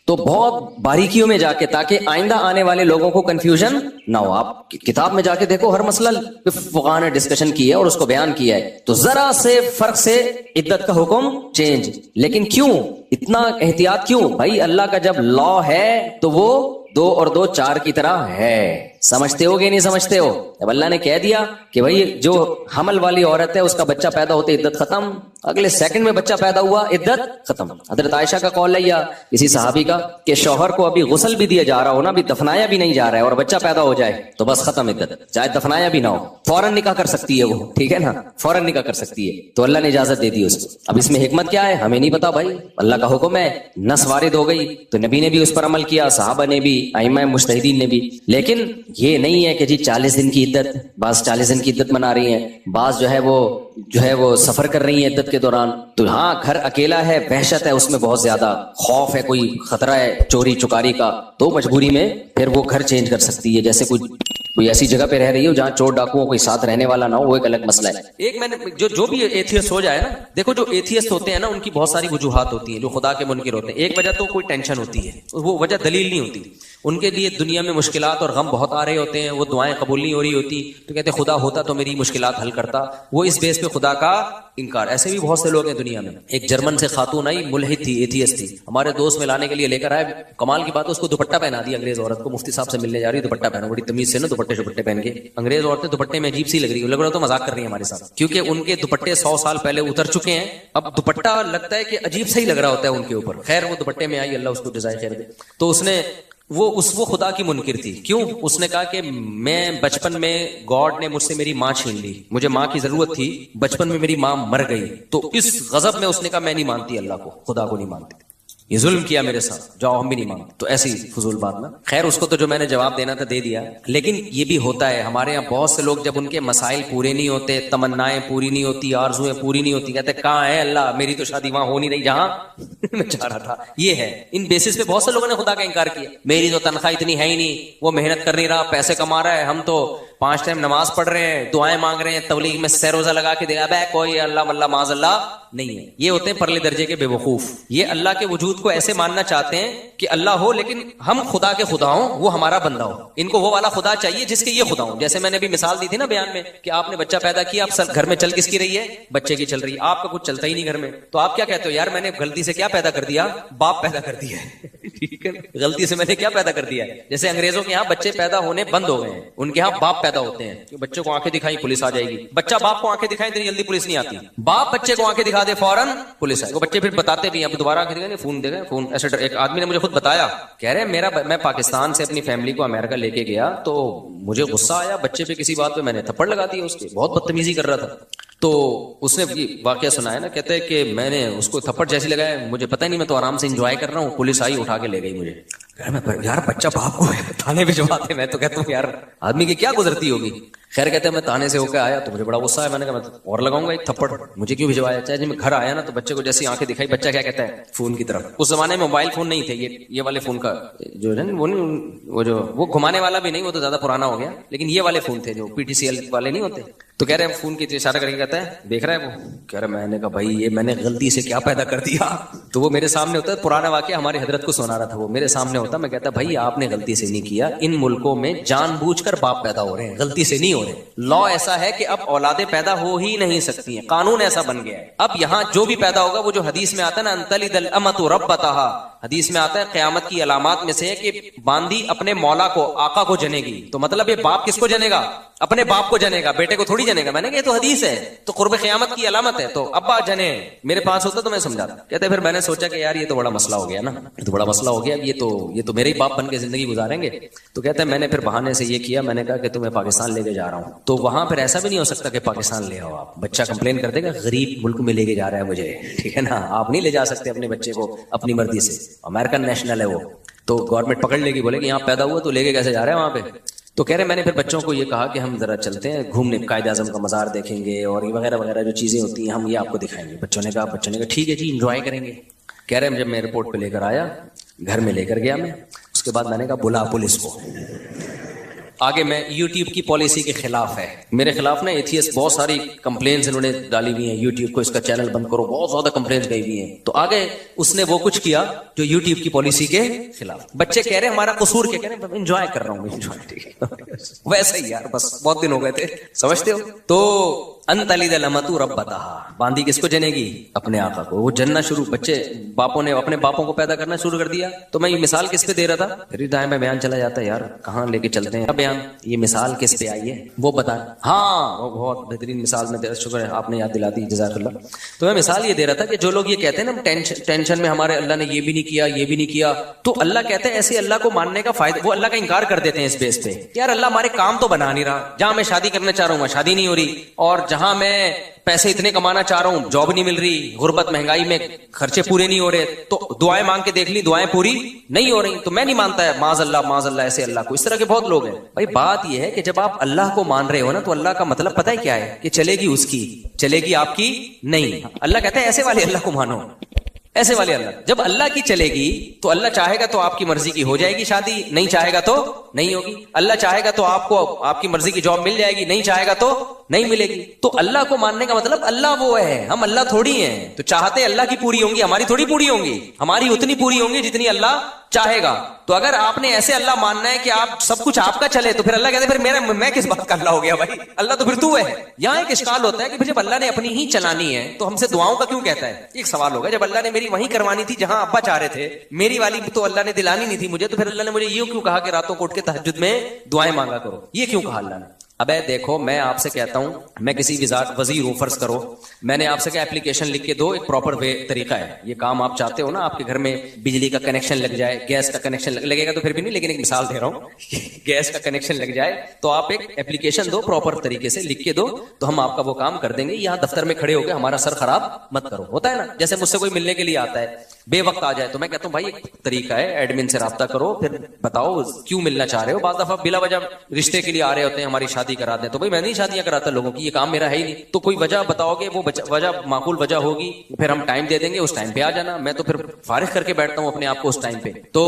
تو بہت باریکیوں میں جا کے، تاکہ آئندہ آنے والے لوگوں کو کنفیوژن نہ ہو۔ آپ کتاب میں جا کے دیکھو، ہر مسئلہ فقہا نے ڈسکشن کی ہے اور اس کو بیان کیا ہے، تو ذرا سے فرق سے عدت کا حکم چینج۔ لیکن کیوں اتنا احتیاط کیوں؟ بھائی اللہ کا جب لا ہے تو وہ 2 اور 2 4 کی طرح ہے۔ سمجھتے ہو کہ نہیں سمجھتے ہو؟ جب اللہ نے کہہ دیا کہ بھائی جو حمل والی عورت ہے اس کا بچہ پیدا ہوتے عدت ختم، اگلے سیکنڈ میں بچہ پیدا ہوا عدت ختم۔ حضرت عائشہ کا قول ہے یا کسی صحابی کا کہ شوہر کو ابھی غسل بھی دیا جا رہا ہو نا، ابھی دفنایا بھی نہیں جا رہا ہے اور بچہ پیدا ہو جائے تو بس ختم عدت، چاہے دفنایا بھی نہ ہو، فوراً نکاح کر سکتی ہے وہ، ٹھیک ہے نا، فوراً نکاح کر سکتی ہے۔ تو اللہ نے اجازت دے دی اس کو۔ اب اس میں حکمت کیا ہے ہمیں نہیں پتا بھائی، اللہ کا حکم ہے، نص وارد ہو گئی تو نبی نے بھی اس پر عمل کیا، صحابہ نے بھی، ائمہ مجتہدین نے بھی۔ لیکن یہ نہیں ہے کہ جی 40 دن کی عدت، بعض 40 دن کی عدت منا رہی ہیں، بعض جو ہے وہ سفر کر رہی ہیں عدت کے دوران۔ تو ہاں گھر اکیلا ہے، وحشت ہے اس میں بہت زیادہ، خوف ہے، کوئی خطرہ ہے چوری چکاری کا، تو مجبوری میں پھر وہ گھر چینج کر سکتی ہے۔ جیسے کوئی ایسی جگہ پہ رہ رہی ہو جہاں چور ڈاکوؤں کوئی ساتھ رہنے والا نہ ہو، وہ ایک الگ مسئلہ ہے۔ ایک میں نے جو بھی ایتھیسٹ ہو جائے نا، دیکھو جو ایتھیسٹ ہوتے ہیں نا ان کی بہت ساری وجوہات ہوتی ہیں، جو خدا کے منکر ہوتے ہیں۔ ایک وجہ تو کوئی ٹینشن ہوتی ہے، وہ وجہ دلیل نہیں ہوتی، ان کے لیے دنیا میں مشکلات اور غم بہت آ رہے ہوتے ہیں، وہ دعائیں قبول نہیں ہو رہی ہوتی، تو کہتے خدا ہوتا تو میری مشکلات حل کرتا، وہ اس بیس پہ خدا کا انکار۔ ایسے بھی بہت سے لوگ ہیں دنیا میں۔ ایک جرمن سے خاتون آئی، ملحد تھی، ایتھیسٹ تھی، ہمارے دوست میں لانے کے لیے لے کر آئے، کمال کی بات ہے اس کو دوپٹہ پہنا دیا انگریز عورت کو، مفتی صاحب سے ملنے جا رہی دوپٹہ پہنا، بڑی تمیز سے نا دوپٹے پہن کے، انگریز عورتیں دوپٹے میں عجیب سی لگ رہی ہے، لگ رہا تو مذاق کر رہی ہے ہمارے ساتھ، کیونکہ ان کے دوپٹے 100 سال پہلے اتر چکے ہیں، اب دوپٹہ لگتا ہے کہ عجیب سا ہی لگ رہا ہوتا ہے ان کے اوپر۔ خیر وہ دوپٹے میں آئی، اللہ اس کو جزائے خیر دے۔ تو اس نے وہ خدا کی منکر تھی۔ کیوں؟ اس نے کہا کہ میں بچپن میں گاڈ نے مجھ سے میری ماں چھین لی، مجھے ماں کی ضرورت تھی، بچپن میں میری ماں مر گئی، تو اس غضب میں اس نے کہا میں نہیں مانتی اللہ کو، خدا کو نہیں مانتی، یہ ظلم کیا میرے ساتھ، جاؤ ہم بھی نہیں مانتے۔ تو ایسی فضول بات نا، خیر اس کو تو جو میں نے جواب دینا تھا دے دیا۔ لیکن یہ بھی ہوتا ہے ہمارے یہاں بہت سے لوگ جب ان کے مسائل پورے نہیں ہوتے، تمنائیں پوری نہیں ہوتی، آرزویں پوری نہیں ہوتی، کہتے کہاں ہے اللہ، میری تو شادی وہاں ہو نہیں رہی جہاں میں چاہ رہا تھا۔ یہ ہے، ان بیسس پہ بہت سے لوگوں نے خدا کا انکار کیا، میری تو تنخواہ اتنی ہے ہی نہیں، وہ محنت کر نہیں رہا، پیسے کما رہا ہے، ہم تو 5 ٹائم نماز پڑھ رہے ہیں، دعائیں مانگ رہے ہیں، تبلیغ میں سہ روزہ لگا کے دے گا، بے کوئی اللہ واللہ معاذ اللہ نہیں ہے۔ یہ ہوتے ہیں پرلے درجے کے بے وقوف، یہ اللہ کے وجود کو ایسے ماننا چاہتے ہیں کہ اللہ ہو لیکن ہم خدا کے خدا ہوں، وہ ہمارا بندہ ہو۔ ان کو وہ والا خدا چاہیے جس کے یہ خدا ہوں۔ جیسے میں نے بھی مثال دی تھی نا بیان میں کہ آپ نے بچہ پیدا کیا، اب گھر میں چل کس کی رہی ہے؟ بچے کی چل رہی ہے، آپ کا کچھ چلتا ہی نہیں گھر میں، تو آپ کیا کہتے ہو؟ یار میں نے غلطی سے کیا پیدا کر دیا؟ باپ پیدا کر دیا ہے ٹھیک ہے، غلطی سے میں نے کیا پیدا کر دیا ہے. جیسے انگریزوں کے یہاں بچے پیدا ہونے بند ہو گئے ہیں، ان کے یہاں باپ پیدا ہوتے ہیں کہ بچوں کو آنکھیں دکھائی پولیس آ جائے گی. بچہ باپ کو آنکھیں دکھائیں اتنی جلدی پولیس نہیں آتی، باپ بچے کو آنکھیں دکھا دے فوراً پولیس آئے. وہ بچے پھر بتاتے بھی ہیں، اب دوبارہ آنکھیں دکھائیں فون دے گئے فون. ایسے ایک آدمی نے مجھے خود بتایا، کہہ رہے میں پاکستان سے اپنی فیملی کو امریکہ لے کے گیا تو مجھے غصہ آیا بچے پہ کسی بات پہ، میں نے تھپڑ لگا دیا اس کے، بہت بدتمیزی کر رہا تھا. تو اس نے واقعہ سنایا نا، کہتے ہیں کہ میں نے اس کو تھپڑ جیسی لگایا، مجھے پتہ ہی نہیں، میں تو آرام سے انجوائے کر رہا ہوں، پولیس آئی اٹھا کے لے گئی مجھے. یار بچہ باپ کو تانے بھجواتے، میں تو کہتا ہوں یار آدمی کی کیا گزرتی ہوگی. خیر کہتے ہیں میں تانے سے ہو کے آیا تو مجھے بڑا غصہ آیا، میں نے کہا میں اور لگاؤں گا ایک تھپڑ، مجھے کیوں بھجوایا. چاہے جب میں گھر آیا نا تو بچے کو جیسی آنکھیں دکھائی، بچہ کیا کہتا ہے فون کی طرف. اس زمانے میں موبائل فون نہیں تھے، یہ والے فون کا جو ہے وہ گھمانے والا بھی نہیں، وہ تو زیادہ پرانا ہو گیا، لیکن یہ والے فون تھے جو PTCL والے نہیں ہوتے. تو کہہ رہے ہیں فون کی اشارہ کر کے کہتا ہے دیکھ رہا ہے وہ، کہہ رہا میں نے کہا بھائی یہ میں نے غلطی سے کیا پیدا کر دیا. تو وہ میرے سامنے ہوتا ہے، پرانا واقعہ ہماری حضرت کو سنا رہا تھا، وہ میرے سامنے ہوتا، میں کہتا بھائی آپ نے غلطی سے نہیں کیا، ان ملکوں میں جان بوجھ کر باپ پیدا ہو رہے ہیں، غلطی سے نہیں ہو رہے. لا ایسا ہے کہ اب اولادیں پیدا ہو ہی نہیں سکتی ہیں، قانون ایسا بن گیا ہے. اب یہاں جو بھی پیدا ہوگا، وہ جو حدیث میں آتا ہے نا انتلد الامۃ ربتہا، حدیث میں آتا ہے قیامت کی علامات میں سے ہے کہ باندی اپنے مولا کو، آقا کو جنے گی. تو مطلب یہ باپ کس کو جنے گا؟ اپنے باپ کو جنے گا، بیٹے کو تھوڑی جنے گا. میں نے کہا یہ تو حدیث ہے، تو قرب قیامت کی علامت ہے، تو ابا جنے. میرے پاس ہوتا تو میں سمجھاتا. کہتے پھر میں نے سوچا کہ یار یہ تو بڑا مسئلہ ہو گیا نا، یہ تو بڑا مسئلہ ہو گیا، یہ تو میرے ہی باپ بن کے زندگی گزاریں گے. تو کہتے ہیں میں نے پھر بہانے سے یہ کیا، میں نے کہا کہ تمہیں پاکستان لے کے جا رہا ہوں. تو وہاں پھر ایسا بھی نہیں ہو سکتا کہ پاکستان لے آؤ آپ، بچہ کمپلین کر دے گا غریب ملک میں لے کے جا رہا ہے مجھے، ٹھیک ہے نا. آپ نہیں لے جا سکتے اپنے بچے کو اپنی مرضی سے، امریکن نیشنل ہے وہ، تو گورنمنٹ پکڑ لے گی، بولے کہ یہاں پیدا ہوا تو لے کے کیسے جا رہے ہیں وہاں پہ. تو کہہ رہے میں نے پھر بچوں کو یہ کہا کہ ہم ذرا چلتے ہیں گھومنے، قائد اعظم کا مزار دیکھیں گے اور یہ وغیرہ وغیرہ جو چیزیں ہوتی ہیں ہم یہ آپ کو دکھائیں گے. بچوں نے کہا ٹھیک ہے جی انجوائے کریں گے. کہہ رہے جب میں ایئرپورٹ پہ لے کر آیا، گھر میں لے کر گیا میں، اس کے بعد میں نے کہا بلا پولیس کو. آگے میں یوٹیوب کی پالیسی کے خلاف ہے، میرے خلاف نا ایتھیسٹ بہت ساری کمپلینز انہوں نے ڈالی ہوئی ہیں، یوٹیوب کو اس کا چینل بند کرو، بہت زیادہ کمپلینز گئی ہوئی ہیں. تو آگے اس نے وہ کچھ کیا جو یوٹیوب کی پالیسی کے خلاف. بچے کہہ رہے ہیں ہمارا قصور کیا، کہہ رہے ہیں انجوائے کر رہا ہوں میں، ویسے ہی یار بس بہت دن ہو گئے تھے، سمجھتے ہو. تو انتلد الامۃ ربتہا، باندی کس کو جنے گی؟ اپنے آقا کو. وہ جننا شروع، بچے باپوں نے اپنے باپوں کو پیدا کرنا شروع کر دیا. تو میں یہ مثال کس پہ دے رہا تھا، پھر دائیں میں بیان چلا جاتا ہے یار کہاں لے کے چلتے ہیں بیان. یہ مثال کس پہ آئی ہے وہ بتا. ہاں وہ بہت بہترین مثال میں، شکر ہے آپ نے یاد دلا دی، جزاک اللہ. تو میں مثال یہ دے رہا تھا کہ جو لوگ یہ کہتے ہیں نا ٹینشن میں ہمارے اللہ نے یہ بھی نہیں کیا یہ بھی نہیں کیا، تو اللہ کہتے ہیں ایسے اللہ کو ماننے کا فائدہ، وہ اللہ کا انکار کر دیتے ہیں اس بیس پہ. یار اللہ ہمارے کام تو بنا نہیں رہا، جہاں میں شادی کرنا چاہ رہا ہوں وہاں شادی نہیں ہو رہی، اور جہاں میں پیسے اتنے کمانا چاہ رہا ہوں جاب نہیں مل رہی، غربت مہنگائی میں خرچے پورے نہیں ہو رہے، تو دعائیں مانگ کے دیکھ لی دعائیں پوری نہیں ہو رہی. تو میں نہیں مانتا ہے معاذ اللہ ایسے اللہ کو. اس طرح کے بہت لوگ ہیں. بھائی بات یہ ہے کہ جب آپ اللہ کو مان رہے ہو نا تو اللہ کا مطلب پتہ ہے کیا ہے، کہ چلے گی اس کی، چلے گی آپ کی نہیں. اللہ کہتا ہے ایسے والے اللہ کو مانو، ایسے والے اللہ. جب اللہ کی چلے گی تو اللہ چاہے گا تو آپ کی مرضی کی ہو جائے گی شادی، نہیں چاہے گا تو نہیں ہوگی. اللہ چاہے گا تو آپ کو آپ کی مرضی کی جاب مل جائے گی، نہیں چاہے گا تو نہیں ملے گی. تو اللہ کو ماننے کا مطلب اللہ وہ ہے، ہم اللہ تھوڑی ہیں. تو چاہتے اللہ کی پوری ہوں گی، ہماری تھوڑی پوری ہوں گی، ہماری اتنی پوری ہوں گی جتنی اللہ چاہے گا. تو اگر آپ نے ایسے اللہ ماننا ہے کہ آپ سب کچھ آپ کا چلے، تو پھر اللہ کہتے ہیں پھر میں کس بات کا اللہ ہو گیا بھائی، اللہ تو پھر تو ہے. یہاں ایک اشکال ہوتا ہے کہ جب اللہ نے اپنی ہی چلانی ہے تو ہم سے دعاؤں کا کیوں کہتا ہے. ایک سوال ہوگا، جب اللہ نے میری وہیں کروانی تھی جہاں ابا چاہ رہے تھے، میری والی تو اللہ نے دلانی نہیں تھی مجھے، تو پھر اللہ نے مجھے یہ کیوں کہا کہ راتوں کو اٹھ کے تہجد میں دعائیں مانگا کرو، یہ کیوں کہا اللہ نے. ابے دیکھو میں آپ سے کہتا ہوں، میں کسی وزیر ہوں فرض کرو، میں نے آپ سے کہا اپلیکیشن لکھ کے دو، ایک پراپر وے طریقہ ہے. یہ کام آپ چاہتے ہو نا آپ کے گھر میں بجلی کا کنیکشن لگ جائے، گیس کا کنیکشن لگے گا تو پھر بھی نہیں، لیکن ایک مثال دے رہا ہوں گیس کا کنیکشن لگ جائے تو آپ ایک اپلیکیشن دو، پراپر طریقے سے لکھ کے دو، تو ہم آپ کا وہ کام کر دیں گے. یہاں دفتر میں کھڑے ہو کے ہمارا سر خراب مت کرو. ہوتا ہے نا، جیسے مجھ سے کوئی ملنے کے لیے آتا ہے بے وقت آ جائے تو میں کہتا ہوں بھائی ایک طریقہ ہے، ایڈمن سے رابطہ کرو، پھر بتاؤ کیوں ملنا چاہ رہے ہو. بعض دفعہ بلا وجہ رشتے کے لیے آ رہے ہوتے ہیں، ہماری شادی کرا دیں، تو بھائی میں نہیں شادیاں کراتا لوگوں کی، یہ کام میرا ہے ہی نہیں. تو کوئی وجہ بتاؤ گے، وہ وجہ معقول وجہ ہوگی، پھر ہم ٹائم دے دیں گے، اس ٹائم پہ آ جانا. میں تو پھر فارغ کر کے بیٹھتا ہوں اپنے آپ کو اس ٹائم پہ. تو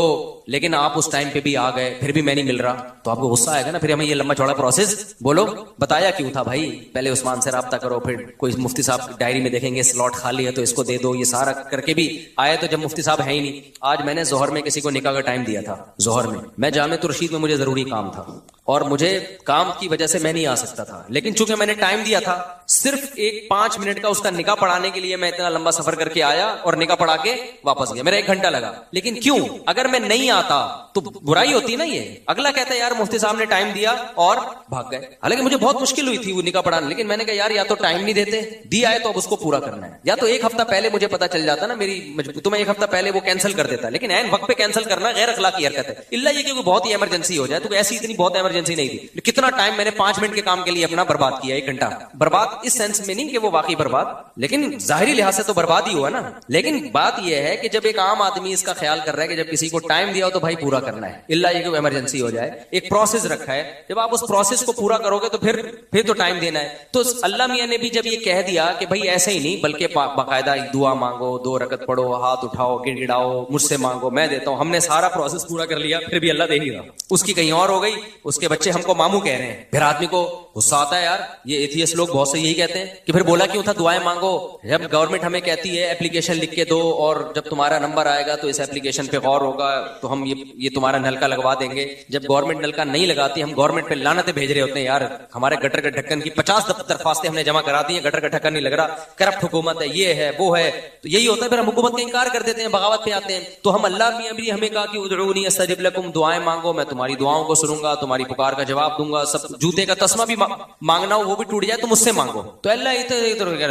لیکن آپ اس ٹائم پہ بھی آ گئے، پھر بھی میں نہیں مل رہا، تو آپ کو غصہ آئے گا نا. پھر ہمیں یہ لمبا چوڑا پروسیس بولو بتایا کیوں تھا بھائی، پہلے عثمان سے رابطہ کرو، پھر کوئی مفتی صاحب ڈائری میں دیکھیں گے سلاٹ خالی ہے تو اس کو دے دو، یہ سارا کر کے بھی آئے. تو جب مفتی صاحب ہے ہی نہیں، آج میں نے ظہر میں کسی کو نکاح کا ٹائم دیا تھا، ظہر میں میں جامع الرشید میں، مجھے ضروری کام تھا، اور مجھے کام کی وجہ سے میں نہیں آ سکتا تھا، لیکن چونکہ میں نے ٹائم دیا تھا، صرف ایک 5 منٹ کا اس کا نکاح پڑھانے کے لیے میں اتنا لمبا سفر کر کے آیا اور نکاح پڑھا کے واپس گیا، میرا 1 گھنٹہ لگا. لیکن کیوں؟ اگر میں نہیں آتا تو برائی ہوتی نا. یہ اگلا کہتا ہے یار مفتی صاحب نے ٹائم دیا اور بھاگ گئے. حالانکہ مجھے بہت مشکل ہوئی تھی وہ نکاح پڑھانا، لیکن میں نے کہا یار یا تو ٹائم نہیں دیتے، دیا ہے تو اب اس کو پورا کرنا ہے. یا تو 1 ہفتہ پہلے مجھے پتا چل جاتا نا میری تو میں 1 ہفتہ پہلے وہ کینسل کر دیتا، لیکن عین وقت پہ کینسل کرنا غیر اخلاقی حرکت ہے. اللہ یہ کہ بہت ہی ایمرجنسی ہو جائے، تو ایسی اتنی بہت ایمرجنسی نہیں تھی. کتنا ٹائم میں نے 5 منٹ کے کام کے لیے اپنا برباد کیا، 1 گھنٹہ برباد. اس سینس میں نہیں کہ وہ واقعی برباد، لیکن ظاہری لحاظ سے تو برباد ہی ہوا نا. لیکن بات یہ ہے کہ جب ایک عام آدمی اس کا خیال کر رہا ہے کہ جب کسی کو ٹائم دیا ہو تو بھائی پورا کرنا ہے، اللہ یہ کہ ایمرجنسی ہو جائے. ایک پروسیس رکھا ہے، جب آپ اس پروسیس کو پورا کرو گے تو پھر تو ٹائم دینا ہے. تو اللہ میاں نے بھی جب یہ کہہ دیا کہ بھائی ایسے ہی نہیں بلکہ باقاعدہ دعا مانگو، 2 رکعت پڑھو، ہاتھ اٹھاؤ، گڑگڑاؤ، مجھ سے مانگو میں دیتا ہوں. ہم نے سارا پروسیس پورا کر لیا، پھر بھی اللہ دے ہی رہا. اس کی کہیں اور ہو گئی، اس کے بچے ہم کو ماموں کہہ رہے ہیں. پھر آدمی کو غصہ آتا ہے یار، یہ ایتھیسٹ لوگ بہت سے یہی کہتے ہیں کہ پھر بولا کیوں تھا دعائیں مانگو. جب گورنمنٹ ہمیں کہتی ہے اپلیکیشن لکھ کے دو اور جب تمہارا نمبر آئے گا تو اس اپلیکیشن پہ غور ہوگا تو ہم یہ تمہارا نلکا لگوا دیں گے. جب گورنمنٹ نلکا نہیں لگاتی ہم گورنمنٹ پہ لعنتیں بھیج رہے ہوتے ہیں، یار ہمارے گٹر کے ڈھکن کی 50 درخواستیں ہم نے جمع کرا دی ہیں، گٹر کا ڈھکن نہیں لگ رہا، کرپٹ حکومت ہے، یہ ہے وہ ہے. تو یہی ہوتا ہے، پھر ہم حکومت کا انکار کر دیتے ہیں، بغاوت پہ آتے ہیں. تو ہم اللہ میاں بھی ہمیں کہا کہ ادعونی استجب لکم، دعائیں مانگو میں تمہاری دعاؤں کو سنوں گا، تمہاری پکار کا جواب دوں گا. سب جوتے کا تسمہ بھی مانگنا ہو وہ بھی ٹوٹ جائے تو مجھ سے مانگو. تو اللہ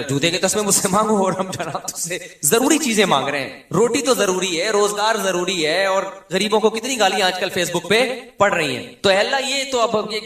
جوتے کے تسمے مجھ سے مانگو اور ہم جناب تجھ سے ضروری چیزیں مانگ رہے ہیں. روٹی تو ضروری ہے، روزگار ضروری ہے، اور غریبوں کو کتنی گالیاں آج کل فیس بک پہ پڑ رہی ہیں. تو اللہ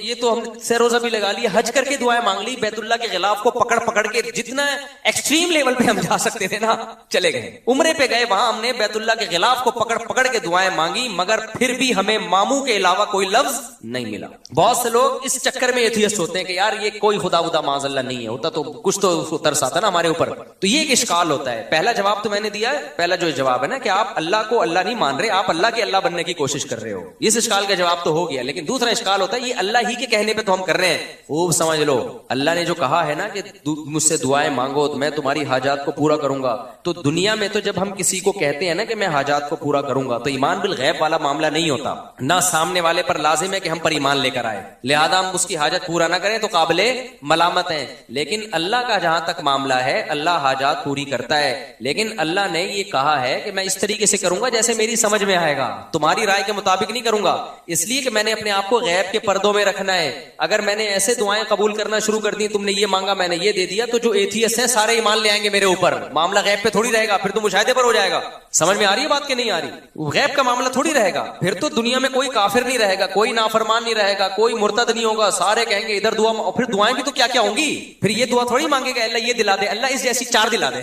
یہ تو ہم سے روزہ بھی لگا لیا، حج کر کے دعائیں مانگ لی، بیت اللہ کے غلاف کو پکڑ کے جتنا ایکسٹریم لیول پہ ہم جا سکتے تھے نا چلے گئے. عمرے پہ گئے، وہاں ہم نے بیت اللہ کے غلاف کو پکڑ کے دعائیں مانگی، مگر پھر بھی ہمیں ماموں کے علاوہ کوئی لفظ نہیں ملا. بہت سے لوگ اس چکر میں ایتھیسٹ ہوتے ہیں کہ یار یہ کوئی خدا معاذ اللہ نہیں ہے، ہوتا تو کچھ تو اس کو ترس آتا نا ہمارے اوپر. تو یہ ایک اشکال ہوتا ہے. پہلا جواب تو میں نے دیا ہے، پہلا جو جواب ہے نا کہ آپ اللہ کو اللہ نہیں مان رہے، آپ اللہ کے اللہ بننے کی کوشش کر رہے ہو. اس اشکال کا جواب تو ہو گیا. لیکن دوسرا اشکال ہوتا ہے یہ اللہ ہی کے کہنے پہ تو ہم کر رہے ہیں. خوب سمجھ لو، اللہ نے جو کہا ہے نا کہ مجھ سے دعائیں مانگو تو میں تمہاری حاجات کو پورا کروں گا. تو دنیا میں تو جب ہم کسی کو کہتے ہیں نا کہ میں حاجات کو پورا کروں گا تو ایمان بالغیب والا معاملہ نہیں ہوتا. نہ سامنے والے پر لازم ہے کہ ہم پر ایمان لے کر آئے، لہذا ہم اس کی حاجت پورا نہ کریں تو قابل ملامت ہیں. لیکن اللہ کا جہاں تک معاملہ ہے اللہ حاجات پوری کرتا ہے. لیکن اللہ نے یہ کہا ہے کہ میں اس طریقے سے کروں گا جیسے میری سمجھ میں آئے گا، تمہاری رائے کے مطابق نہیں کروں گا. اس لیے کہ میں نے اپنے آپ کو غیب کے پردوں میں رکھنا ہے. اگر میں نے ایسے دعائیں قبول کرنا شروع کر دی، تم نے یہ مانگا میں نے یہ دے دیا، تو جو ایتھیسٹ ہیں سارے ایمان لے آئیں گے میرے اوپر. معاملہ غیب پہ تھوڑی رہے گا، پھر تو مشاہدے پر ہو جائے گا. سمجھ میں آ رہی ہے بات کہ نہیں آ رہی؟ غیب کا معاملہ تھوڑی رہے گا. پھر تو دنیا میں کوئی کافر نہیں رہے گا، کوئی نافرمان نہیں رہے گا، کوئی مرتد نہیں ہوگا. سارے کہیں گے ادھر دعا، اور پھر دعائیں بھی تو کیا کیا ہوں گی. پھر یہ دعا تھوڑی مانگے گا اللہ یہ دلا دے، اللہ اس جیسی 4 دلا دے.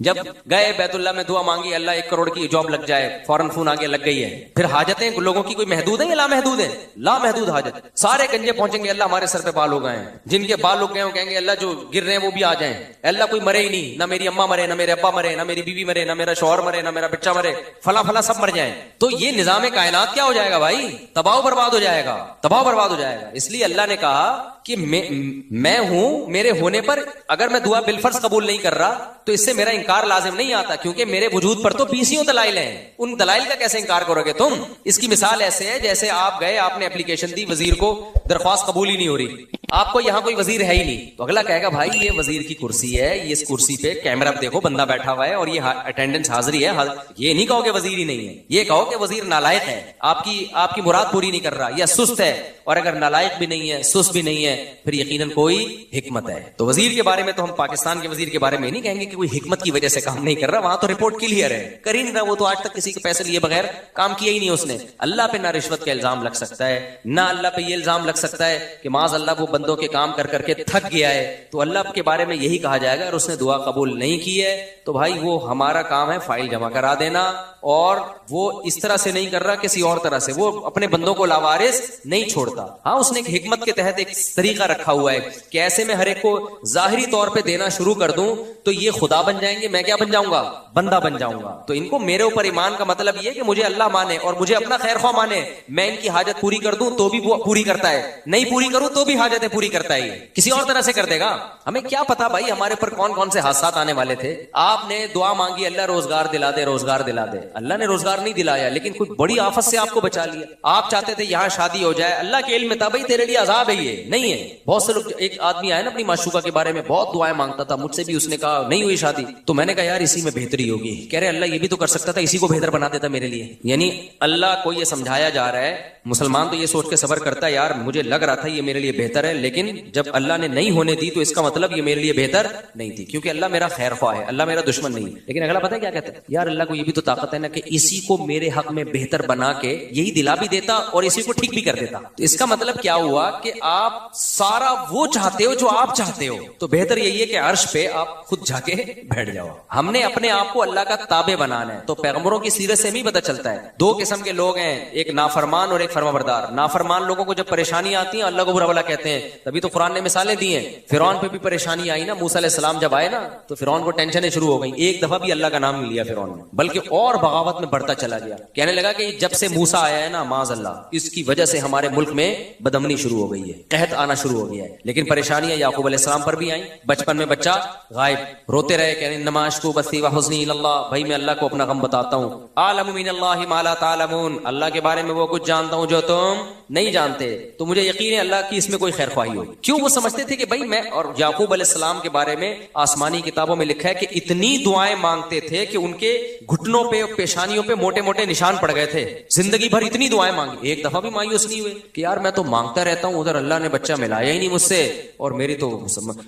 جب گئے بیت اللہ میں دعا مانگی اللہ 1 کروڑ کی جاب لگ جائے، فوراً فون آگے لگ گئی ہے. پھر حاجتیں لوگوں کی کوئی محدود ہیں یا لا محدود ہیں؟ لا محدود حاجت. سارے گنجے پہنچیں گے اللہ ہمارے سر پہ بال ہو گئے ہیں، جن کے بال ہو گئے ہیں کہیں گے اللہ جو گر رہے ہیں وہ بھی آ جائیں. اللہ کوئی مرے ہی نہیں، نہ میری اماں مرے، نہ میرے ابا مرے، نہ میری بیوی مرے، نہ میرا شوہر مرے، نہ میرا بچہ مرے، فلاں فلاں سب مر جائیں. تو یہ نظام کائنات کیا ہو جائے گا بھائی؟ تباہ و برباد ہو جائے گا، تباہ و برباد ہو جائے گا. اس لیے اللہ نے کہا کہ میں ہوں، میرے ہونے پر اگر میں دعا بالفرض قبول نہیں کر رہا تو اس سے میرا انکار لازم نہیں آتا، کیونکہ میرے وجود پر تو 20 دلائل ہیں. ان دلائل کا کیسے انکار کرو گے تم؟ اس کی مثال ایسے ہے جیسے آپ گئے، آپ نے اپلیکیشن دی، وزیر کو درخواست قبول ہی نہیں ہو رہی، آپ کو یہاں کوئی وزیر ہے ہی نہیں. تو اگلا کہے گا بھائی یہ وزیر کی کرسی ہے، یہ اس کرسی پہ کیمرہ دیکھو بندہ بیٹھا ہوا ہے اور یہ اٹینڈنس حاضری ہے. یہ نہیں کہو کہ وزیر ہی نہیں ہے، یہ کہو کہ وزیر نالائق ہے، آپ کی مراد پوری نہیں کر رہا یا سست ہے. اور اگر نالائق بھی نہیں ہے، سست بھی نہیں ہے، پھر یقیناً کوئی حکمت ہے. تو وزیر کے بارے میں تو ہم پاکستان کے وزیر کے بارے میں نہیں کہیں گے کہ کوئی حکمت کی وجہ سے کام نہیں کر رہا، وہاں تو رپورٹ کلیئر ہے، کر ہی نہیں رہا. وہ تو آج تک کسی کے پیسے لیے بغیر کام کیا ہی نہیں اس نے. اللہ پہ نہ رشوت کا الزام لگ سکتا ہے، نہ اللہ پہ یہ الزام لگ سکتا ہے کہ معاذ اللہ وہ بندوں کے کام کر کے تھک گیا ہے. تو اللہ کے بارے میں یہی کہا جائے گا، اور اس نے دعا قبول نہیں کی ہے تو بھائی وہ ہمارا کام ہے فائل جمع کرا دینا. اور وہ اس طرح سے نہیں کر رہا، کسی اور طرح سے. وہ اپنے بندوں کو لاوارث نہیں چھوڑتا. ہاں اس نے ایک حکمت کے تحت ایک طریقے طریقہ رکھا ہوا ہے کہ ایسے میں ہر ایک کو ظاہری طور پہ دینا شروع کر دوں تو یہ خدا بن جائیں گے, میں کیا بن جاؤں گا, بندہ بن جاؤں گا. تو ان کو میرے اوپر ایمان کا مطلب یہ کہ مجھے اللہ مانے اور مجھے اپنا خیر خواہ مانے. میں ان کی حاجت پوری کر دوں تو بھی وہ پوری کرتا ہے, نہیں پوری کروں تو بھی حاجتیں پوری کرتا ہے, کسی اور طرح سے کر دے گا. ہمیں کیا پتا بھائی ہمارے پر کون کون سے حادثات آنے والے تھے. آپ نے دعا مانگی اللہ روزگار دلا دے, روزگار دلا دے, اللہ نے روزگار نہیں دلایا لیکن کوئی بڑی آفت سے آپ کو بچا لیا. آپ چاہتے تھے یہاں شادی ہو جائے, اللہ کے علم میں تھا بھائی تیرے لیے عذاب ہے, یہ نہیں ہے. بہت سے لوگ, ایک آدمی آیا نا اپنی معشوقہ کے بارے میں بہت دعائیں مانگتا تھا, مجھ سے بھی اس نے کہا نہیں ہوئی شادی, تو میں نے کہا یار اسی میں بہتری ہوگی. کہہ رہے اللہ یہ بھی تو کر سکتا تھا, اسی کو بہتر بنا دیتا میرے لیے. یعنی اللہ کو یہ سمجھایا جا رہا ہے, مسلمان تو یہ سوچ کے صبر کرتا ہے یار مجھے لگ رہا تھا یہ میرے لیے بہتر ہے, لیکن جب اللہ نے نہیں ہونے دی تو اس کا مطلب یہ میرے لیے بہتر نہیں تھی, کیونکہ اللہ میرا خیر خواہ ہے, اللہ میرا دشمن نہیں. لیکن اگلا پتہ ہے کیا کہتا ہے, یار اللہ کو یہ بھی تو طاقت ہے نا کہ اسی کو میرے حق میں بہتر بنا کے یہی دلا بھی دیتا اور اسی کو ٹھیک بھی کر دیتا. تو اس کا مطلب کیا ہوا کہ آپ سارا وہ چاہتے ہو جو آپ چاہتے ہو, تو بہتر یہی ہے کہ عرش پہ آپ خود جا کے بیٹھ جاؤ. ہم نے اپنے آپ کو اللہ کا تابع بنانا ہے. تو پیغمبروں کی سیرت سے بھی پتہ چلتا ہے دو قسم کے لوگ ہیں, ایک نافرمان اور ایک فرمانبردار. نافرمان لوگوں کو جب پریشانی آتی ہے اللہ کو برا بھلا کہتے ہیں, تبھی تو قرآن نے مثالیں دی ہیں. فرعون پہ بھی پریشانی آئی نا, موسیٰ علیہ السلام جب آئے نا تو فرعون کو ٹینشنیں شروع ہو گئی. ایک دفعہ بھی اللہ کا نام نہیں لیا فرعون نے, بلکہ اور بغاوت میں بڑھتا چلا گیا. کہنے لگا کہ جب سے موسیٰ آیا ہے نا معاذ اللہ, اس کی وجہ سے ہمارے ملک میں بدامنی شروع ہو گئی ہے, قحط آنا شروع ہو گیا ہے. لیکن پریشانیاں یعقوب علیہ السلام پر بھی آئیں. بچپن میں بچہ غائب, روتے رہے, کہنے انما اشکو بثی وحزنی الی اللہ, بھائی میں اللہ کو اپنا غم بتاتا ہوں. اعلم من اللہ ما لا تعلمون, اللہ کے بارے میں وہ کچھ جانتا ہوں جو تم نہیں جانتے, تو مجھے یقین ہے اللہ کی اس میں کوئی خیر خواہی ہوگی. کیوں؟ وہ سمجھتے تھے کہ بھائی میں, اور یعقوب علیہ السلام کے بارے میں آسمانی کتابوں میں لکھا ہے کہ اتنی دعائیں مانگتے تھے کہ ان کے گھٹنوں پہ پیشانیوں پہ موٹے موٹے نشان پڑ گئے تھے. زندگی بھر اتنی دعائیں مانگی, ایک دفعہ بھی مایوس نہیں ہوئے کہ یار میں تو مانگتا رہتا ہوں, ادھر اللہ نے بچہ ملایا ہی نہیں مجھ سے, اور میری تو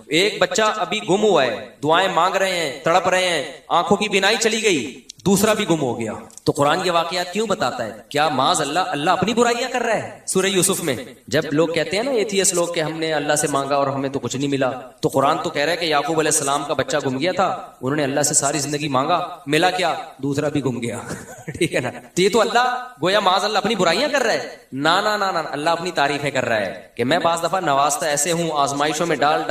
ایک بچہ ابھی گم ہوا ہے, دعائیں مانگ رہے ہیں, تڑپ رہے ہیں, آنکھوں کی بینائی چلی گئی, دوسرا بھی گم ہو گیا. تو قرآن یہ واقعات کیوں بتاتا ہے؟ کیا معاذ اللہ اللہ اپنی برائیاں کر رہا ہے؟ سورہ یوسف میں جب لوگ کہتے ہیں نا ایتھیس لوگ کہ ہم نے اللہ سے مانگا اور ہمیں تو کچھ نہیں ملا, تو قرآن تو کہہ رہا ہے کہ یعقوب علیہ السلام کا بچہ گم گیا تھا, انہوں نے اللہ سے ساری زندگی مانگا, ملا کیا؟ دوسرا بھی گم گیا. ٹھیک ہے نا, تو یہ تو اللہ گویا معاذ اللہ اپنی برائیاں کر رہا ہے. نا نا نا نا, اللہ اپنی تعریفیں کر رہا ہے کہ میں بعض دفعہ نوازتا ایسے ہوں, آزمائشوں میں ڈال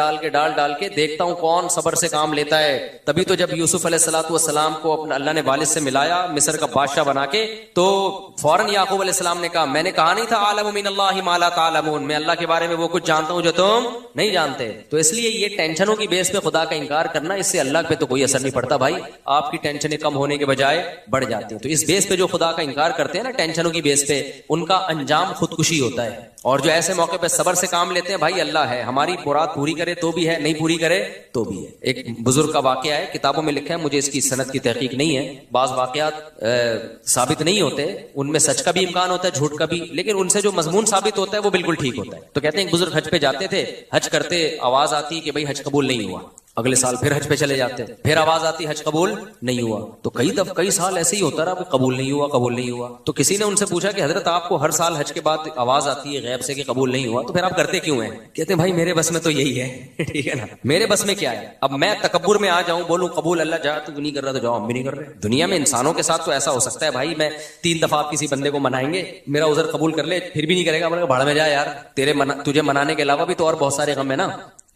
ڈال کے دیکھتا ہوں کون صبر سے کام لیتا ہے. تبھی تو جب یوسف علیہ الصلوۃ والسلام کو اپنا اللہ نے والد سے ملایا مصر کا بادشاہ بنا کے, تو فوراً یعقوب علیہ السلام نے کہا میں نے کہا نہیں تھا عالم من اللہ ما لا تعلمون, میں اللہ کے بارے میں وہ کچھ جانتا ہوں جو تم نہیں جانتے. تو اس لیے یہ ٹینشنوں کی بیس پہ خدا کا انکار کرنا, اس سے اللہ پہ تو کوئی اثر نہیں پڑتا بھائی, آپ کی ٹینشنیں کم ہونے کے بجائے بڑھ جاتی ہیں. تو اس بیس پہ جو خدا کا انکار کرتے ہیں نا ٹینشنوں کی بیس پہ, ان کا انجام خودکشی ہوتا ہے. اور جو ایسے موقع پہ صبر سے کام لیتے ہیں, بھائی اللہ ہے, ہماری مراد پوری کرے تو بھی ہے, نہیں پوری کرے تو بھی ہے. ایک بزرگ کا واقعہ ہے, کتابوں میں لکھا ہے, مجھے اس کی سند کی تحقیق نہیں ہے, بعض واقعات ثابت نہیں ہوتے, ان میں سچ کا بھی امکان ہوتا ہے جھوٹ کا بھی, لیکن ان سے جو مضمون ثابت ہوتا ہے وہ بالکل ٹھیک ہوتا ہے. تو کہتے ہیں ایک بزرگ حج پہ جاتے تھے, حج کرتے آواز آتی کہ بھائی حج قبول نہیں ہوا, اگلے سال پھر حج پہ چلے جاتے, پھر آواز آتی حج قبول نہیں ہوا, تو کئی سال ایسے ہی ہوتا رہا, قبول نہیں ہوا. تو کسی نے ان سے پوچھا کہ حضرت آپ کو ہر سال حج کے بعد آواز آتی ہے غیب سے کہ قبول نہیں ہوا, تو پھر آپ کرتے کیوں ہیں؟ کہتے ہیں بھائی میرے بس میں تو یہی ہے. ٹھیک ہے نا, میرے بس میں کیا ہے, اب میں تکبر میں آ جاؤں, بولوں قبول اللہ جا, تو نہیں کر رہا تو جاؤ, ہم بھی نہیں کر رہے. دنیا میں انسانوں کے ساتھ تو ایسا ہو سکتا ہے بھائی, میں 3 دفعہ آپ کسی بندے کو منائیں گے, میرا عذر قبول کر لے, پھر بھی نہیں کرے گا, بھاڑ میں جا یار, تجھے منانے کے علاوہ بھی تو اور بہت سارے غم ہے نا.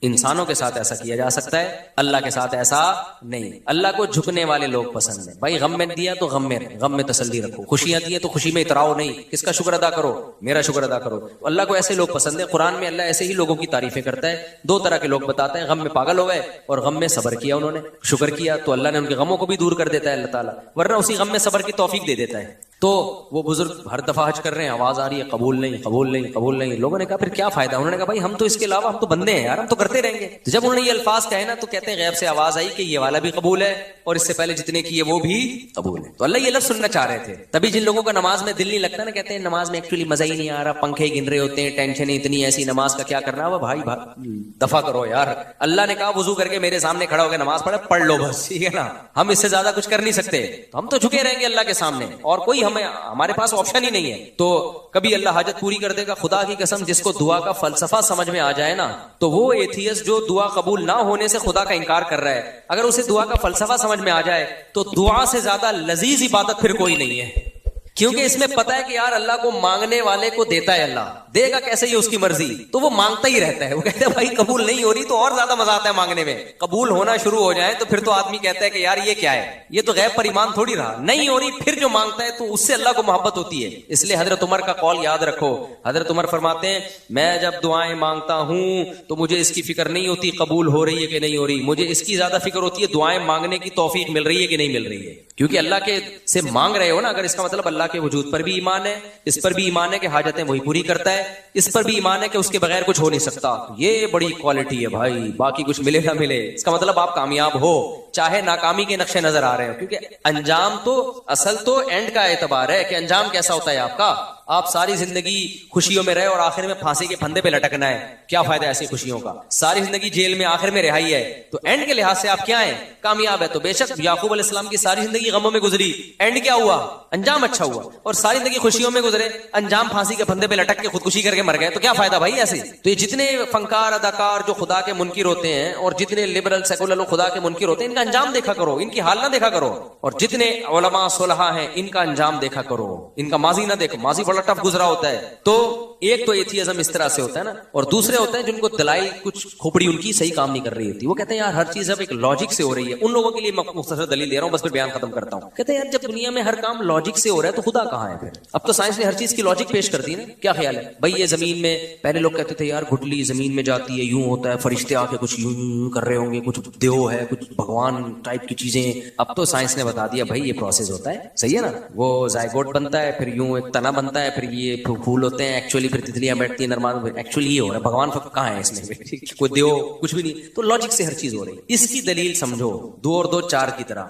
انسانوں کے ساتھ ایسا کیا جا سکتا ہے, اللہ کے ساتھ ایسا نہیں. اللہ کو جھکنے والے لوگ پسند ہیں بھائی, غم میں دیا تو غم میں تسلی رکھو, خوشیاں دی تو خوشی میں اتراؤ نہیں, کس کا شکر ادا کرو, میرا شکر ادا کرو. اللہ کو ایسے لوگ پسند ہے. قرآن میں اللہ ایسے ہی لوگوں کی تعریفیں کرتا ہے. 2 طرح کے لوگ بتاتا ہے, غم میں پاگل ہو گئے اور غم میں صبر کیا, انہوں نے شکر کیا تو اللہ نے ان کے غموں کو بھی دور کر دیتا ہے اللہ تعالیٰ, ورنہ اسی غم میں صبر کی توفیق دے دیتا ہے. تو وہ بزرگ ہر دفعہ حج کر رہے ہیں, آواز آ رہی ہے قبول نہیں. لوگوں نے کہا پھر کیا فائدہ؟ انہوں نے کہا بھائی ہم تو اس کے علاوہ ہم تو بندے ہیں یار, ہم تو کرتے رہیں گے. تو جب انہوں نے یہ الفاظ کہے نا, تو کہتے ہیں غیب سے آواز آئی کہ یہ والا بھی قبول ہے اور اس سے پہلے جتنے کیے وہ بھی قبول ہے. تو اللہ یہ لفظ سننا چاہ رہے تھے. تبھی جن لوگوں کا نماز میں دل نہیں لگتا نا, کہتے ہیں نماز میں ایکچولی مزہ ہی نہیں آ رہا, پنکھے گن رہے ہوتے ہیں, ٹینشن اتنی ایسی, نماز کا کیا کرنا. وہ بھائی دفع کرو یار, اللہ نے کہا وضو کر کے میرے سامنے کھڑا ہو کے نماز پڑھ لو بس, ٹھیک ہے نا, ہم اس سے زیادہ کچھ کر نہیں سکتے. تو ہم تو جھکے رہیں گے اللہ کے سامنے, اور کوئی ہمارے پاس آپشن ہی نہیں ہے. تو کبھی اللہ حاجت پوری کر دے گا. خدا کی قسم, جس کو دعا کا فلسفہ سمجھ میں آ جائے نا, تو وہ ایتھیس جو دعا قبول نہ ہونے سے خدا کا انکار کر رہا ہے, اگر اسے دعا کا فلسفہ سمجھ میں آ جائے تو دعا سے زیادہ لذیذ عبادت پھر کوئی نہیں ہے. کیونکہ اس میں پتا ہے کہ یار اللہ کو مانگنے والے کو دیتا ہے اللہ, دے گا کیسے یہ اس کی مرضی, تو وہ مانگتا ہی رہتا ہے. وہ کہتا ہے بھائی قبول نہیں ہو رہی تو اور زیادہ مزہ آتا ہے مانگنے میں, قبول ہونا شروع ہو جائے تو پھر تو آدمی کہتا ہے کہ یار یہ کیا ہے, یہ تو غیب پر ایمان تھوڑی رہا. نہیں ہو رہی پھر جو مانگتا ہے تو اس سے اللہ کو محبت ہوتی ہے. اس لیے حضرت عمر کا قول یاد رکھو. حضرت عمر فرماتے ہیں میں جب دعائیں مانگتا ہوں تو مجھے اس کی فکر نہیں ہوتی قبول ہو رہی ہے کہ نہیں ہو رہی, مجھے اس کی زیادہ فکر ہوتی ہے دعائیں مانگنے کی توفیق مل رہی ہے کہ نہیں مل رہی ہے. کیونکہ اللہ کے سے مانگ رہے ہو نا, اگر اس کا مطلب اللہ کے وجود پر بھی ایمان ہے, اس پر بھی ایمان ہے کہ حاجتیں وہی پوری کرتا ہے, اس پر بھی ایمان ہے کہ اس کے بغیر کچھ ہو نہیں سکتا, یہ بڑی کوالٹی ہے بھائی. باقی کچھ ملے نہ ملے اس کا مطلب آپ کامیاب ہو, چاہے ناکامی کے نقشے نظر آ رہے ہو. کیونکہ انجام تو اصل تو اینڈ کا اعتبار ہے کہ انجام کیسا ہوتا ہے آپ کا. آپ ساری زندگی خوشیوں میں رہے اور آخر میں پھانسی کے پھندے پہ لٹکنا ہے, کیا فائدہ ایسی خوشیوں کا. ساری زندگی جیل میں آخر میں رہائی ہے, تو اینڈ کے لحاظ سے آپ کیا ہیں, کامیاب ہے. تو بے شک یعقوب علیہ السلام کی ساری زندگی غموں میں گزری, اینڈ کیا ہوا, انجام اچھا ہوا. اور ساری زندگی خوشیوں میں گزرے, انجام پھانسی کے پھندے پہ لٹک کے خودکشی کر کے مر گئے, تو کیا فائدہ بھائی ایسے. تو یہ جتنے فنکار اداکار جو خدا کے منکر ہوتے ہیں اور جتنے لبرل سیکولر لوگ خدا کے منکر ہوتے ہیں, ان کا انجام دیکھا کرو, ان کی حال نہ دیکھا کرو. اور جتنے علماء صلحاء ہیں ان کا انجام دیکھا کرو, ان کا ماضی نہ دیکھو. ماضی بڑا ٹف گزرا ہوتا ہے. تو ایک تو ایتھیزم اس طرح سے ہوتا ہے نا, اور دوسرے ہوتے ہیں جن کو دلائل کچھ کھوپڑی ان کی صحیح کام نہیں کر رہی ہوتی. وہ کہتے ہیں یار ہر چیز اب ایک لاجک سے ہو رہی ہے. ان لوگوں کے لیے میں مختصر دلیل دے رہا ہوں, بس پھر بیان ختم کرتا ہوں. کہتے ہیں یار جب دنیا میں ہر کام لاجک سے ہو رہا ہے تو خدا کہاں ہے پھر. اب تو سائنس نے ہر چیز کی لاجک پیش کر دی نا. کیا خیال ہے بھائی, یہ زمین میں پہلے لوگ کہتے تھے یار گٹلی زمین میں جاتی ہے, یوں ہوتا ہے, فرشتے آ کے کچھ یوں کر رہے ہوں گے, کچھ دیو ہے, کچھ بھگوان ٹائپ کی چیزیں. اب تو سائنس نے بتا دیا بھائی یہ پروسیس ہوتا ہے, صحیح ہے نا. وہ زائگوٹ بنتا ہے, پھر یوں ایک تنا بنتا ہے, پھر یہ پھول ہوتے ہیں, ایکچولی پھر تتلیاں بیٹھتی ہیں نرمان, ایکچولی یہ ہو رہا ہے. بھگوان کہاں ہے اس میں, کوئی دیو کچھ بھی نہیں. تو لاجک سے ہر چیز ہو رہی ہے. اس کی دلیل سمجھو 2 اور 2 4 کی طرح.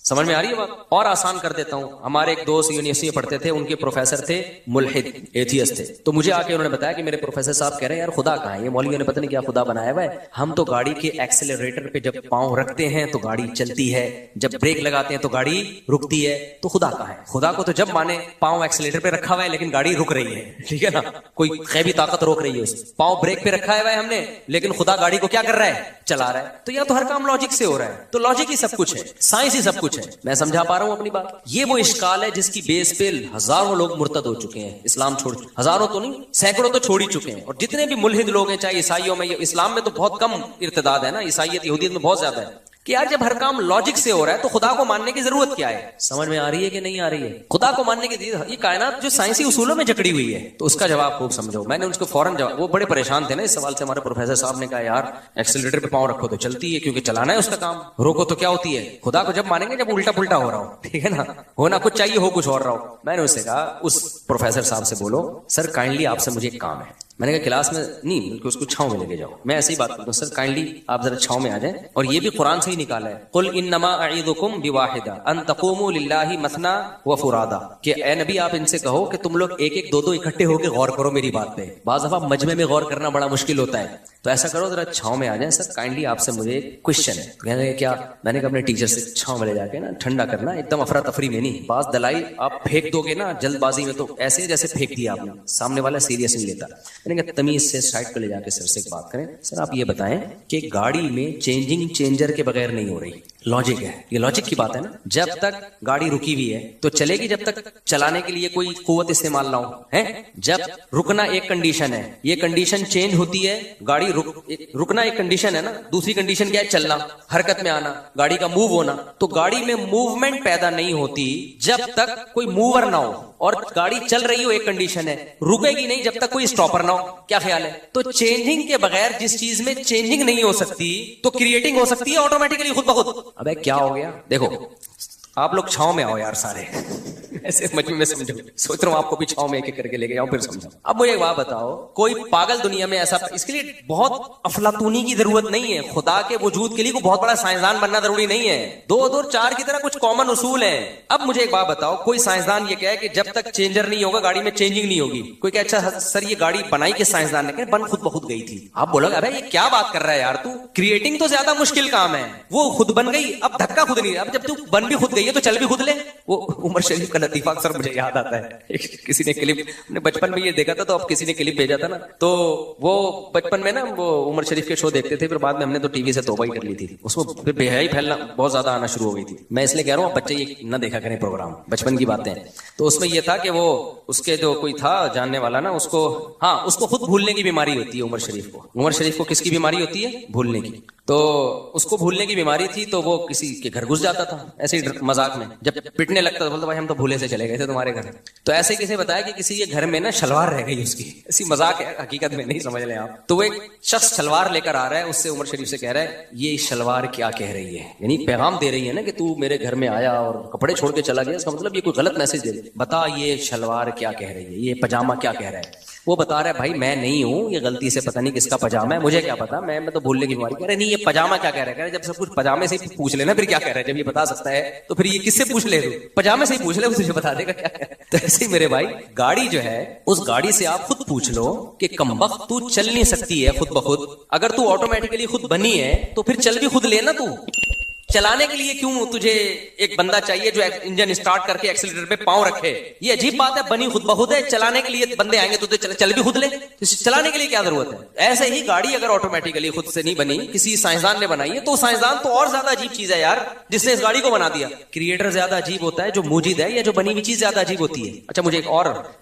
سمجھ میں آ رہی ہے بات. اور آسان کر دیتا ہوں. ہمارے ایک دوست یونیورسٹی میں پڑھتے تھے, ان کے پروفیسر تھے ملحد, ایتھیسٹ تھے. تو مجھے آ کے انہوں نے بتایا کہ میرے پروفیسر صاحب کہہ رہے ہیں یار خدا کہاں ہے. یہ مولویوں نے پتہ نہیں کیا خدا بنایا ہوا ہے. ہم تو گاڑی کے ایکسیلریٹر پہ جب پاؤں رکھتے ہیں تو گاڑی چلتی ہے, جب بریک لگاتے ہیں تو گاڑی رکتی ہے. تو خدا کہاں ہے. خدا کو تو جب مانے پاؤں ایکسیلریٹر پہ رکھا ہوا ہے لیکن گاڑی رک رہی ہے, ٹھیک ہے نا, کوئی غیبی طاقت روک رہی ہے اسے. پاؤں بریک پہ رکھا ہوا ہے ہم نے, لیکن خدا گاڑی کو کیا کر رہا ہے, چلا رہا ہے. تو یا تو ہر کام لاجک سے ہو رہا ہے, تو لاجک ہی سب کچھ ہے, سائنس ہی سب کچھ ہے. میں سمجھا پا رہا ہوں اپنی بات. یہ وہ اشکال ہے جس کی بیس پہ ہزاروں لوگ مرتد ہو چکے ہیں, اسلام چھوڑ, ہزاروں تو نہیں سینکڑوں تو چھوڑ ہی چکے ہیں. اور جتنے بھی ملحد لوگ ہیں, چاہے عیسائیوں میں, اسلام میں تو بہت کم ارتداد ہے نا, عیسائیت یہودیت میں بہت زیادہ ہے. کہ یار جب ہر کام لاجک سے ہو رہا ہے تو خدا کو ماننے کی ضرورت کیا ہے. سمجھ میں آ رہی ہے کہ نہیں آ رہی ہے. خدا کو ماننے کی یہ کائنات جو سائنسی اصولوں میں جکڑی ہوئی ہے, تو اس کا جواب خوب سمجھو. میں نے ان کو فوراً جواب, وہ بڑے پریشان تھے نا اس سوال سے. ہمارے پروفیسر صاحب نے کہا یار ایکسیلریٹر پہ پاؤں رکھو تو چلتی ہے, کیونکہ چلانا ہے اس کا کام, روکو تو کیا ہوتی ہے. خدا کو جب مانیں گے جب الٹا پلٹا ہو رہا ہو, ٹھیک ہے نا, ہونا کچھ چاہیے ہو کچھ اور رہا ہو. میں نے اس سے کہا, اس پروفیسر صاحب سے بولو سر کائنڈلی آپ سے مجھے ایک کام ہے. میں نے کہا کلاس میں نہیں, بلکہ اس کو چھاؤں میں لے کے جاؤ. میں ایسے ہی بات کرتا ہوں, سر کائنڈلی آپ ذرا چھاؤں میں آ جائیں. اور یہ بھی قرآن سے ہی نکالا ہے, قل انما اعیذکم بواحدہ ان تقوموا للہ مثنی وفرادا, کہ اے نبی آپ ان سے کہو کہ تم لوگ ایک ایک 2 اکٹھے ہو کے غور کرو میری بات پہ. بعض دفعہ مجمع میں غور کرنا بڑا مشکل ہوتا ہے, تو ایسا کرو ذرا چھاؤں میں آ جائیں. سر کائنڈلی آپ سے مجھے ایک کوشچن ہے. کہنے لگے کیا. میں نے کہا اپنے ٹیچر سے چھاؤں میں لے جا کے نا ٹھنڈا کرنا, ایک دم افراتفری میں نہیں. بعض دلائل آپ پھینک دو گے نا جلد بازی میں تو ایسے جیسے پھینک دیا آپ نے, سامنے والا سیریس نہیں لیتا. میں نے کہا تمیز سے سائڈ پہ لے جا کے سر سے ایک بات کریں. سر آپ یہ بتائیں کہ گاڑی میں چینجنگ چینجر کے بغیر نہیں ہو رہی. لاجک ہے, یہ لاجک کی بات ہے نا. جب تک گاڑی رکی ہوئی ہے تو چلے گی جب تک چلانے کے لیے کوئی قوت استعمال نہ ہو ہے. جب رکنا ایک کنڈیشن ہے, یہ کنڈیشن چینج ہوتی ہے, گاڑی رکنا ایک کنڈیشن ہے نا, دوسری کنڈیشن کیا ہے, چلنا, حرکت میں آنا, گاڑی کا موو ہونا. تو گاڑی میں موومنٹ پیدا نہیں ہوتی جب تک کوئی موور نہ ہو, اور گاڑی چل رہی ہو ایک کنڈیشن ہے, رکے گی نہیں جب تک کوئی اسٹاپر نہ ہو. کیا خیال ہے. تو چینجنگ کے بغیر جس چیز میں چینجنگ نہیں ہو سکتی تو کریٹنگ ہو سکتی ہے آٹومیٹکلی خود بخود. ابے کیا ہو گیا. دیکھو آپ لوگ چھاؤں میں آؤ یار سارے, ایسے مجمع میں سمجھو. سوچ رہا ہوں آپ کو بھی چھاؤں میں ایک ایک کر کے لے کے جاؤں, پھر سمجھو. اب مجھے ایک بات بتاؤ, کوئی پاگل دنیا میں ایسا, اس کے لیے بہت افلاطونی کی ضرورت نہیں ہے. خدا کے وجود کے لیے کوئی بہت بڑا سائنسدان بننا ضروری نہیں ہے. 2 اور 4 کی طرح کچھ کامن اصول ہیں. اب مجھے ایک بات بتاؤ, کوئی سائنسدان یہ کہے کہ جب تک چینجر نہیں ہوگا گاڑی میں چینجنگ نہیں ہوگی. کوئی کہ اچھا سر یہ گاڑی بنائی کس سائنسدان نے, کہ بن خود بخود گئی تھی. آپ بولو گے ابے یہ کیا بات کر رہا ہے یار تو, کریٹنگ تو زیادہ مشکل کام ہے, وہ خود بن گئی. اب دھکا خود نہیں, اب جب تو بن بھی خود گئی ہے تو چل بھی خود لے. وہ عمر شریف کا لطیفہ اکثر مجھے یاد آتا ہے. کسی نے کلپ نے بچپن میں یہ دیکھا تھا تو اب کسی نے کلپ بھیجا تھا نا, تو وہ بچپن میں نا وہ عمر شریف کے شو دیکھتے تھے, پھر بعد میں ہم نے تو ٹی وی سے توبہ ہی کر لی تھی, اس میں پھر بے حیائی پھیلنا بہت زیادہ آنا شروع ہو گئی تھی. میں اس لیے کہہ رہا ہوں بچے یہ نہ دیکھا کریں پروگرام, بچپن کی باتیں. تو اس میں یہ تھا کہ وہ اس کے جو کوئی تھا جاننے والا نا, اس کو خود بھولنے کی بیماری ہوتی ہے عمر شریف کو. عمر شریف کو کس کی بیماری ہوتی ہے؟ بھولنے کی. تو اس کو بھولنے کی بیماری تھی, تو وہ کسی کے گھر گھس جاتا تھا ایسے ہی مذاق میں, جب پٹنے لگتا تو بولتا بھائی ہم تو بھولے سے چلے گئے تھے تمہارے گھر. تو ایسے کسی نے بتایا کہ کسی کے گھر میں نا شلوار رہ گئی اس کی, ایسی مذاق ہے حقیقت میں نہیں, سمجھ لیں آپ. تو وہ ایک شخص شلوار لے کر آ رہا ہے, اس سے عمر شریف سے کہہ رہا ہے یہ شلوار کیا کہہ رہی ہے, یعنی پیغام دے رہی ہے نا کہ تو میرے گھر میں آیا اور کپڑے چھوڑ کے چلا گیا, اس کا مطلب یہ کوئی غلط میسج دے رہی ہے. بتا یہ شلوار کیا کہہ رہی ہے, یہ پاجامہ کیا کہہ رہا ہے. وہ بتا رہا ہے بھائی میں نہیں ہوں, یہ غلطی سے پتہ نہیں کس کا پاجامہ ہے, مجھے کیا پتا, میں تو بھولنے کی بیماری. کہہ رہے نہیں یہ پاجامہ کیا کہہ رہا ہے. جب سب کچھ پاجامے سے ہی پوچھ لینا پھر کیا کہہ رہا ہے, جب یہ بتا سکتا ہے تو پھر یہ کس سے پوچھ لے, پاجامے سے ہی پوچھ لے, تجھے بتا دے گا کیا ہے. تو ایسے ہی میرے بھائی گاڑی جو ہے اس گاڑی سے آپ خود پوچھ لو کہ کمبخت تو چل نہیں سکتی ہے خود بخود, اگر تو آٹومیٹکلی خود بنی ہے تو پھر چل بھی خود لینا. تو چلانے کے لیے کیوں تجھے ایک بندہ چاہیے جو انجن اسٹارٹ کر کے ایکسیلیٹر پہ پاؤں رکھے؟ یہ عجیب بات ہے, بنی خود بخود ہے, چلانے کے لیے بندے آئیں گے تو چل بھی خود لے. چلانے کے لیے کیا ضرورت ہے؟ ایسے ہی گاڑی اگر آٹومیٹکلی خود سے نہیں بنی, کسی سائنسدان نے بنائی ہے, تو سائنسدان تو اور زیادہ عجیب چیز ہے یار جس نے اس گاڑی کو بنا دیا. کریٹر زیادہ عجیب ہوتا ہے جو موجود ہے, یا جو بنی ہوئی چیز زیادہ عجیب ہوتی ہے. اچھا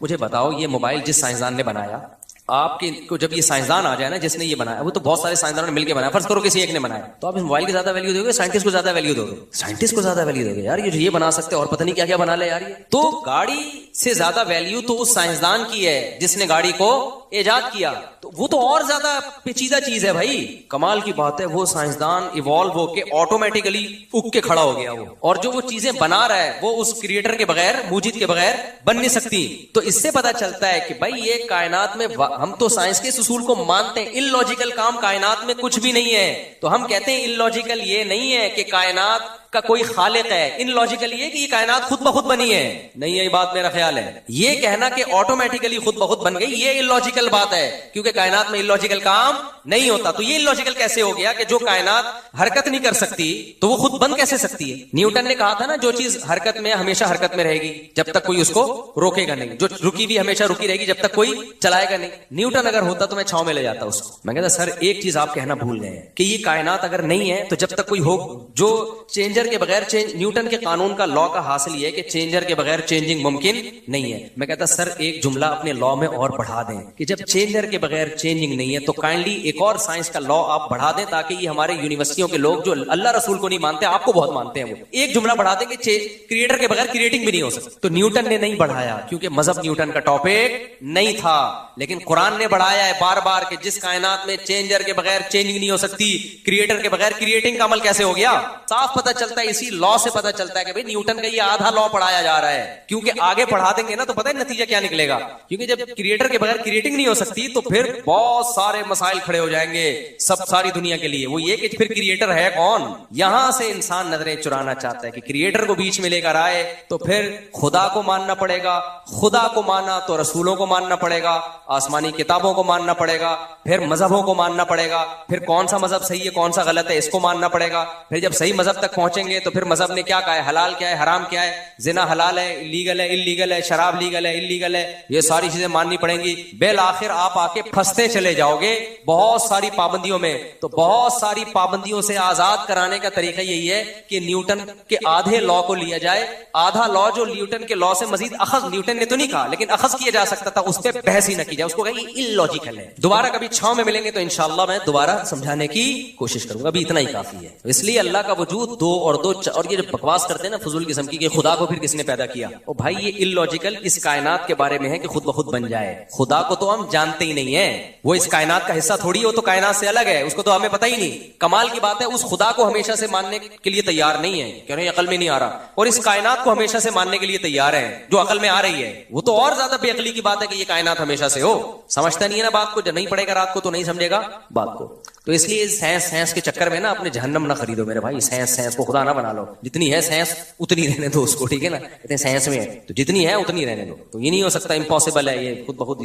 مجھے بتاؤ, یہ موبائل جس سائنسدان نے بنایا, آپ کو جب یہ سائنسدان آ جائے نا جس نے یہ بنایا, وہ تو بہت سارے سائنسدانوں نے مل کے بنایا, فرض کرو کسی ایک نے بنایا, تو آپ اس موبائل کی زیادہ ویلیو دو گے, سائنٹسٹ کو زیادہ ویلیو دو گے؟ سائنٹسٹ کو زیادہ ویلیو دو گے یار, یہ بنا سکتے اور پتہ نہیں کیا کیا بنا لے یار. یہ تو گاڑی سے زیادہ ویلیو تو اس سائنسدان کی ہے جس نے گاڑی کو ایجاد کیا, تو وہ تو اور زیادہ پیچیدہ چیز ہے بھائی. کمال کی بات ہے, وہ سائنسدان ایوالو ہو کے آٹومیٹکلی اگ کے کھڑا ہو گیا وہ, اور جو وہ چیزیں بنا رہا ہے وہ اس کریٹر کے بغیر, موجود کے بغیر بن نہیں سکتی. تو اس سے پتا چلتا ہے کہ بھائی یہ کائنات میں, ہم تو سائنس کے اصول کو مانتے ہیں, ان لاجیکل کام کائنات میں کچھ بھی نہیں ہے, تو ہم کہتے ہیں ان لاجیکل یہ نہیں ہے کہ کائنات کا کوئی خالق ہے, ان لاجیکل یہ کہ یہ کائنات خود بخود بنی ہے. نہیں, یہ بات میرا خیال ہے. یہ کہنا کہ آٹومیٹکلی خود بخود بن گئی, یہ ان لاجیکل بات ہے, کیونکہ کائنات میں ان لاجیکل کام نہیں ہوتا. تو یہ ان لاجیکل کیسے ہو گیا کہ جو کائنات حرکت نہیں کر سکتی تو وہ خود بند کیسے سکتی ہے؟ نیوٹن نے کہا تھا نا, جو چیز حرکت میں ہمیشہ حرکت میں رہے گی جب تک کوئی اس کو روکے گا نہیں, جو رکی ہوئی ہمیشہ رکی رہے گی جب تک کوئی چلائے گا نہیں. نیوٹن اگر ہوتا تو میں چھاؤں میں لے جاتا اس کو. میں کہتا سر ایک چیز آپ کہنا بھول گئے ہیں کہ یہ کائنات اگر نہیں ہے تو جب تک کوئی ہو, جو چینجر کے بغیر نیوٹن کے قانون کا لا کا حاصل یہ ہے کہ چینجر کے بغیر چینجنگ ممکن نہیں ہے. میں کہتا سر ایک جملہ اپنے لا میں اور بڑھا دیں کہ جب چینجر کے بغیر چینجنگ نہیں ہے تو کائنڈلی ایک اور سائنس کا لا آپ بڑھا دیں, تاکہ یہ ہمارے یونیورسٹیوں کے لوگ جو اللہ رسول کو نہیں مانتے, آپ کو بہت مانتے ہیں, وہ ایک جملہ بڑھا دیں کہ کریٹر کے بغیر کریٹنگ بھی نہیں ہو سکتی. تو نیوٹن نے نہیں بڑھایا کیونکہ مذہب نیوٹن کا ٹاپک نہیں تھا, لیکن قرآن نے بڑھایا ہے بار بار کہ جس کائنات میں چینجر کے بغیر چینجنگ نہیں ہو سکتی, کریٹر کے بغیر کریٹنگ کا عمل کیسے ہو گیا؟ صاف پتہ چلتا ہے, اسی لا سے پتہ چلتا ہے کہ بھئی نیوٹن کا یہ آدھا لا پڑھایا جا رہا ہے, کیونکہ آگے پڑھا دیں گے نا تو پتہ ہے نتیجہ کیا نکلے گا. کیونکہ جب کریٹر کے بغیر کریٹنگ نہیں ہو سکتی تو پھر بہت سارے مسائل کھڑے ہو جائیں گے ساری دنیا کے لیے. وہ یہ کہ پھر کریٹر ہے کون؟ یہاں سے انسان نظریں چرانا چاہتا ہے کہ کریٹر کو بیچ میں لے کر آئے تو پھر خدا کو ماننا پڑے گا, خدا کو مانا تو رسولوں کو ماننا پڑے گا, آسمانی کتابوں کو ماننا پڑے گا, پھر مذہبوں کو ماننا پڑے گا, پھر کون سا مذہب صحیح ہے کون سا غلط ہے اس کو ماننا پڑے گا. پھر جب صحیح مذہب تک پہنچیں گے تو پھر مذہب نے کیا کہا ہے, حلال کیا ہے, حرام کیا ہے, زنا حلال ہے, لیگل ہے, انلیگل ہے, شراب لیگل ہے, انلیگل ہے, یہ ساری چیزیں ماننی پڑیں گی. بالآخر آپ آ کے پھنستے چلے جاؤ گے بہت ساری پابندیوں میں. تو بہت ساری پابندیوں سے آزاد کرانے کا طریقہ یہی ہے کہ نیوٹن کے آدھے لا کو لیا جائے, آدھا لا جو نیوٹن کے لا سے مزید اخذ, نیوٹن نے تو نہیں کہا لیکن اخذ کیا جا سکتا تھا, اس پہ بحث ہی نہ کی جائے, اس کو کہیں یہ illogical ہے. دوبارہ کبھی چھاؤں میں ملیں گے تو انشاءاللہ میں دوبارہ سمجھانے کی کوشش کروں گا, ابھی اتنا ہی کافی ہے. اس لیے اللہ کا وجود دو اور دو, اور یہ جو بکواس کرتے ہیں نا فضول قسم کی کہ خدا کو پھر کس نے پیدا کیا, او بھائی یہ illogical اس کائنات کے بارے میں ہے کہ خود بخود بن جائے. خدا کو تو ہم جانتے ہی نہیں ہیں, وہ اس کائنات کا حصہ تھوڑی ہو, تو کائنات سے الگ ہے, اس کو تو ہمیں پتہ ہی نہیں. کمال کی بات ہے اس خدا کو ہمیشہ سے ماننے کے لیے تیار نہیں ہے, کہہ رہے ہیں عقل میں نہیں آ رہا, اور اس کائنات کو ہمیشہ سے ماننے کے لیے تیار ہے جو عقل میں آ رہی ہے. وہ تو اور زیادہ بے عقلی کی بات ہے کہ یہ کائنات ہمیشہ سے ہو. سمجھتا نہیں ہے نا بات کو, جب نہیں پڑھے گا رات کو تو نہیں سمجھے گا بات کو. تو اس لیے سائنس کے چکر میں نا اپنے جہنم نہ خریدو میرے بھائی, سائنس کو خدا خدا نہ بنا لو. جتنی ہے سائنس اتنی رہنے دو اس کو, ٹھیک ہے نا, کہتے ہیں سائنس میں ہے تو جتنی ہے اتنی رہنے دو. تو یہ نہیں ہو سکتا, امپاسبل ہے یہ خود بخود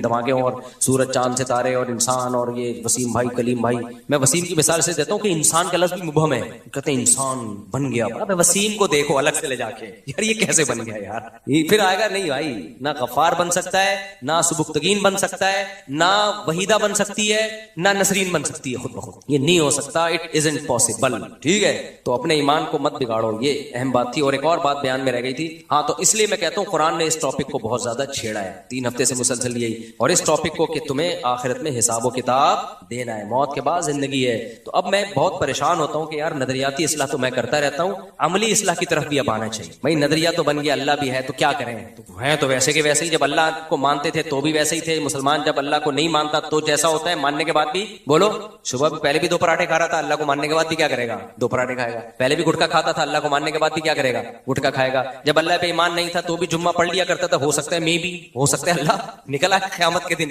دھماکے ہوں اور سورج چاند ستارے اور انسان اور یہ وسیم بھائی کلیم بھائی. میں وسیم کی مثال سے دیتا ہوں کہ انسان کا لفظ بھی مبہم ہے. کہتے ہیں انسان بن گیا, اب وسیم کو دیکھو الگ سے لے جا کے, یار یہ کیسے بن گیا یار, یہ پھر آئے گا نہیں بھائی. نہ غفار بن سکتا ہے, نہ سبکتگین بن سکتا ہے, نہ وحیدہ بن سکتی ہے, نہ نسرین بن سکتی ہے خود بخود. یہ نہیں ہو سکتا, اٹ ازنٹ پاسبل. ٹھیک ہے, تو اپنے ایمان کو مت بگاڑو, یہ اہم بات تھی. اور ایک اور بات بیان میں رہ گئی تھی, ہاں, تو اس لیے میں کہتا ہوں قرآن نے اس ٹاپک کو بہت زیادہ چھیڑا ہے 3 ہفتے سے مسلسل یہی, اور اس ٹاپک کو کہ تمہیں آخرت میں حساب و کتاب دینا ہے, موت کے بعد زندگی ہے. تو اب میں بہت پریشان ہوتا ہوں کہ یار نظریاتی اصلاح تو میں کرتا رہتا ہوں, عملی اصلاح کی طرف بھی اب آنا چاہیے. بھائی نظریہ تو بن گیا, اللہ بھی ہے تو کیا کریں, تو ہیں تو ویسے کے ویسے ہی. جب اللہ کو مانتے تھے تو بھی ویسے ہی تھے. مسلمان جب اللہ کو نہیں مانتا تو جیسا ہوتا ہے, ماننے کے بعد بھی بولو, صبح بھی پہلے بھی 2 پراٹھے کھا رہا تھا, اللہ کو ماننے کے بعد بھی کیا کرے گا, 2 پراٹھے کھائے گا. پہلے بھی گٹکا کھاتا تھا, اللہ کو ماننے کے بعد بھی کیا کرے گا, گٹکا کھائے گا. جب اللہ پہ ایمان نہیں تھا تو بھی جمعہ پڑھ لیا کرتا تھا, ہو سکتا ہے میں بھی, ہو سکتا ہے اللہ نکلا قیامت کے دن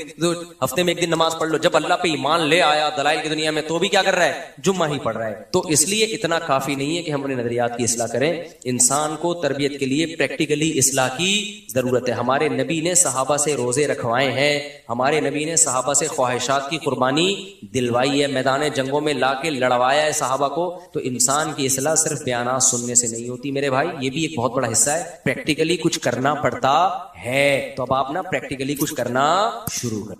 ہفتے میں 1 دن نماز پڑھ لو. جب اللہ پہ ایمان لے آیا دلائل کی دنیا میں تو بھی کیا کر رہا ہے, جمعہ ہی پڑھ رہا ہے. تو اس لیے اتنا کافی نہیں ہے کہ ہم اپنے نظریات کی اصلاح کریں. انسان کو تربیت کے لیے پریکٹیکلی اصلاح کی ضرورت ہے. ہمارے نبی نے صحابہ سے روزے رکھوائے ہیں, ہمارے نبی نے صحابہ سے خواہشات کی قربانی دلوائی ہے, میدان جنگوں میں لا کے لڑوایا ہے صحابہ کو. تو انسان کی اصلاح صرف بیانات سننے سے نہیں ہوتی میرے بھائی, یہ بھی ایک بہت بڑا حصہ ہے, پریکٹیکلی کچھ کرنا پڑتا ہے. تو اب آپ نا پریکٹیکلی کچھ کرنا شروع کریں.